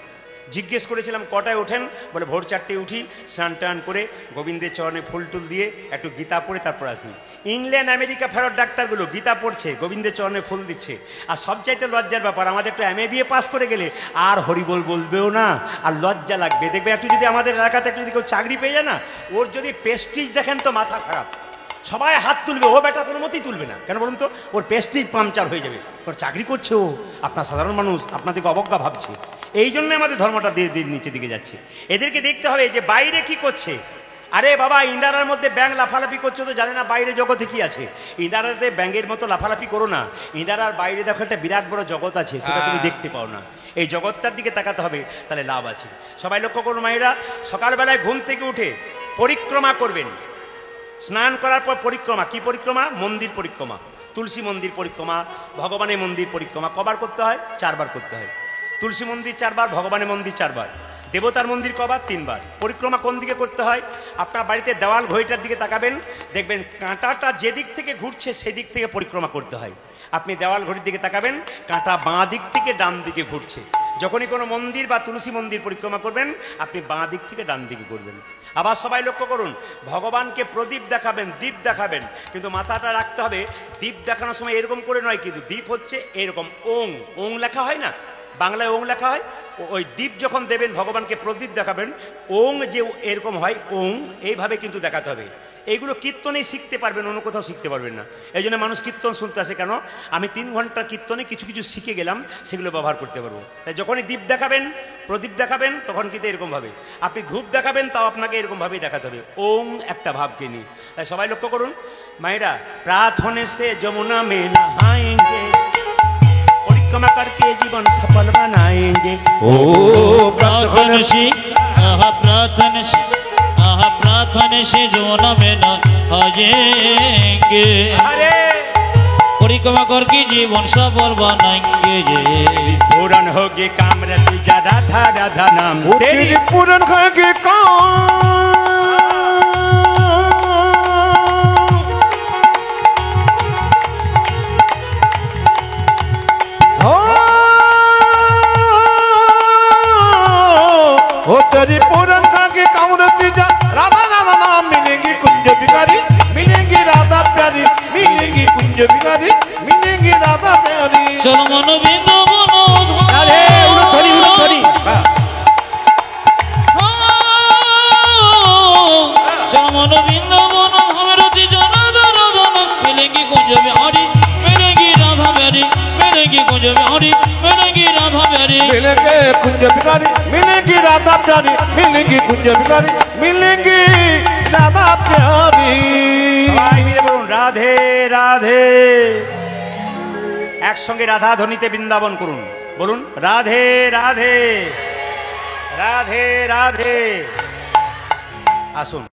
জিজ্ঞেস করেছিলাম কটায় ওঠেন, বলে ভোর 4টে উঠি, স্নান টান করে গোবিন্দের চরণে ফুল টুল দিয়ে একটু গীতা পড়ে তারপর আসি। ইংল্যান্ড আমেরিকা ফেরত ডাক্তারগুলো গীতা পড়ছে, গোবিন্দের চরণে ফুল দিচ্ছে। আর সবচাইতে লজ্জার ব্যাপার, আমাদের একটু MA পাস করে গেলে আর হরিবোল বলবেও না, আর লজ্জা লাগবে। দেখবে একটু যদি আমাদের এলাকাতে একটু যদি কেউ চাকরি পেয়ে যায় না, ওর যদি প্রেস্টিজ দেখেন তো মাথা খারাপ, সবাই হাত তুলবে, ও বেটা কোনো মতেই তুলবে না। কেন বলুন তো? ওর প্রেস্টিজ পাংচার হয়ে যাবে। ওর চাকরি করছে ও, আপনার সাধারণ মানুষ আপনাদেরকে অবজ্ঞা ভাবছে। এই জন্য আমাদের ধর্মটা নিচের দিকে যাচ্ছে। এদেরকে দেখতে হবে যে বাইরে কি করছে। আরে বাবা, ইন্দারার মধ্যে ব্যাঙ লাফালাফি করছে তো জানে না বাইরে জগতে কি আছে। ইন্দারাতে ব্যাঙের মতো লাফালাফি করো না। ইন্দারার বাইরে দেখো একটা বিরাট বড় জগৎ আছে, সেটা তুমি দেখতে পাও না। এই জগৎটার দিকে তাকাতে হবে, তাহলে লাভ আছে। সবাই লক্ষ্য করুন মায়েরা, সকালবেলায় ঘুম থেকে উঠে পরিক্রমা করবেন। স্নান করার পর পরিক্রমা। কি পরিক্রমা? মন্দির পরিক্রমা, তুলসী মন্দির পরিক্রমা, ভগবানের মন্দির পরিক্রমা। কবার করতে হয়? 4 বার করতে হয়। তুলসী মন্দির 4 বার, ভগবানের মন্দির 4 বার, দেবতার মন্দির কবার? 3 বার। পরিক্রমা কোন দিকে করতে হয়? আপনার বাড়িতে দেওয়াল ঘড়িটার দিকে তাকাবেন, দেখবেন কাঁটাটা যেদিক থেকে ঘুরছে সেদিক থেকে পরিক্রমা করতে হয়। আপনি দেওয়াল ঘড়ির দিকে তাকাবেন, কাঁটা বাঁ দিক থেকে ডান দিকে ঘুরছে। যখনই কোনো মন্দির বা তুলসী মন্দির পরিক্রমা করবেন, আপনি বাঁ দিক থেকে ডান দিকে করবেন। আবার সবাই লক্ষ্য করুন, ভগবানকে প্রদীপ দেখাবেন, দীপ দেখাবেন, কিন্তু মাথাটা রাখতে হবে দীপ দেখানোর সময় এরকম করে নয়, কিন্তু দীপ হচ্ছে এরকম ওং, ওং লেখা হয় না, বাংলায় ওং লেখা হয়। ওই দীপ যখন দেবেন, ভগবানকে প্রদীপ দেখাবেন, ওং যে এরকম হয়, ওং এইভাবে কিন্তু দেখাতে হবে। এইগুলো কীর্তনেই শিখতে পারবেন, অন্য কোথাও শিখতে পারবেন না। এই জন্য মানুষ কীর্তন শুনতে আসে। কেন? আমি 3 ঘন্টার কীর্তনে কিছু কিছু শিখে গেলাম, সেগুলো ব্যবহার করতে পারবো। তাই যখনই দীপ দেখাবেন, প্রদীপ দেখাবেন, তখন কিন্তু এরকমভাবে। আপনি ধূপ দেখাবেন, তাও আপনাকে এরকমভাবেই দেখাতে হবে, ওং একটা ভাবকে নিয়ে। তাই সবাই লক্ষ্য করুন মায়েরা, প্রার্থনে সে যমুনা में नहाएंगे, परिक्रमा करके जीवन सफल बनाएंगे। ओ प्रार्थन से जीवन में ना आएंगे, परिक्रमा करके जीवन सफल बनाएंगे। पूरन होगे काम रति राधा राधा नाम तेरी पूरन होगे काम, ओ तेरी पूरन होगे काम रति राधा राधा नाम मिलेंगी कुंज बिहारी, मिलेंगी राधा प्यारी, मिलेंगी कुंज बिहारी, मिलेंगी राधा प्यारी। चल मन बृंदावन अरे उलटरी उलटरी चल मन बृंदावन हमें रति जनार्दन, मिलेंगी कुंज बिहारी, मिलेंगी राधा प्यारी, मिलेंगी कुंज बिहारी, मिलेंगी राधा प्यारी, मिलेंगे कुंज बिहारी, मिलेंगी राधा प्यारी, मिलेंगी कुंज बिहारी, मिलेंगी राधा प्यारी। সবাই মিলে বলুন রাধে রাধে। একসঙ্গে রাধা ধ্বনিতে বৃন্দাবন করুন, বলুন রাধে রাধে রাধে রাধে। আসুন।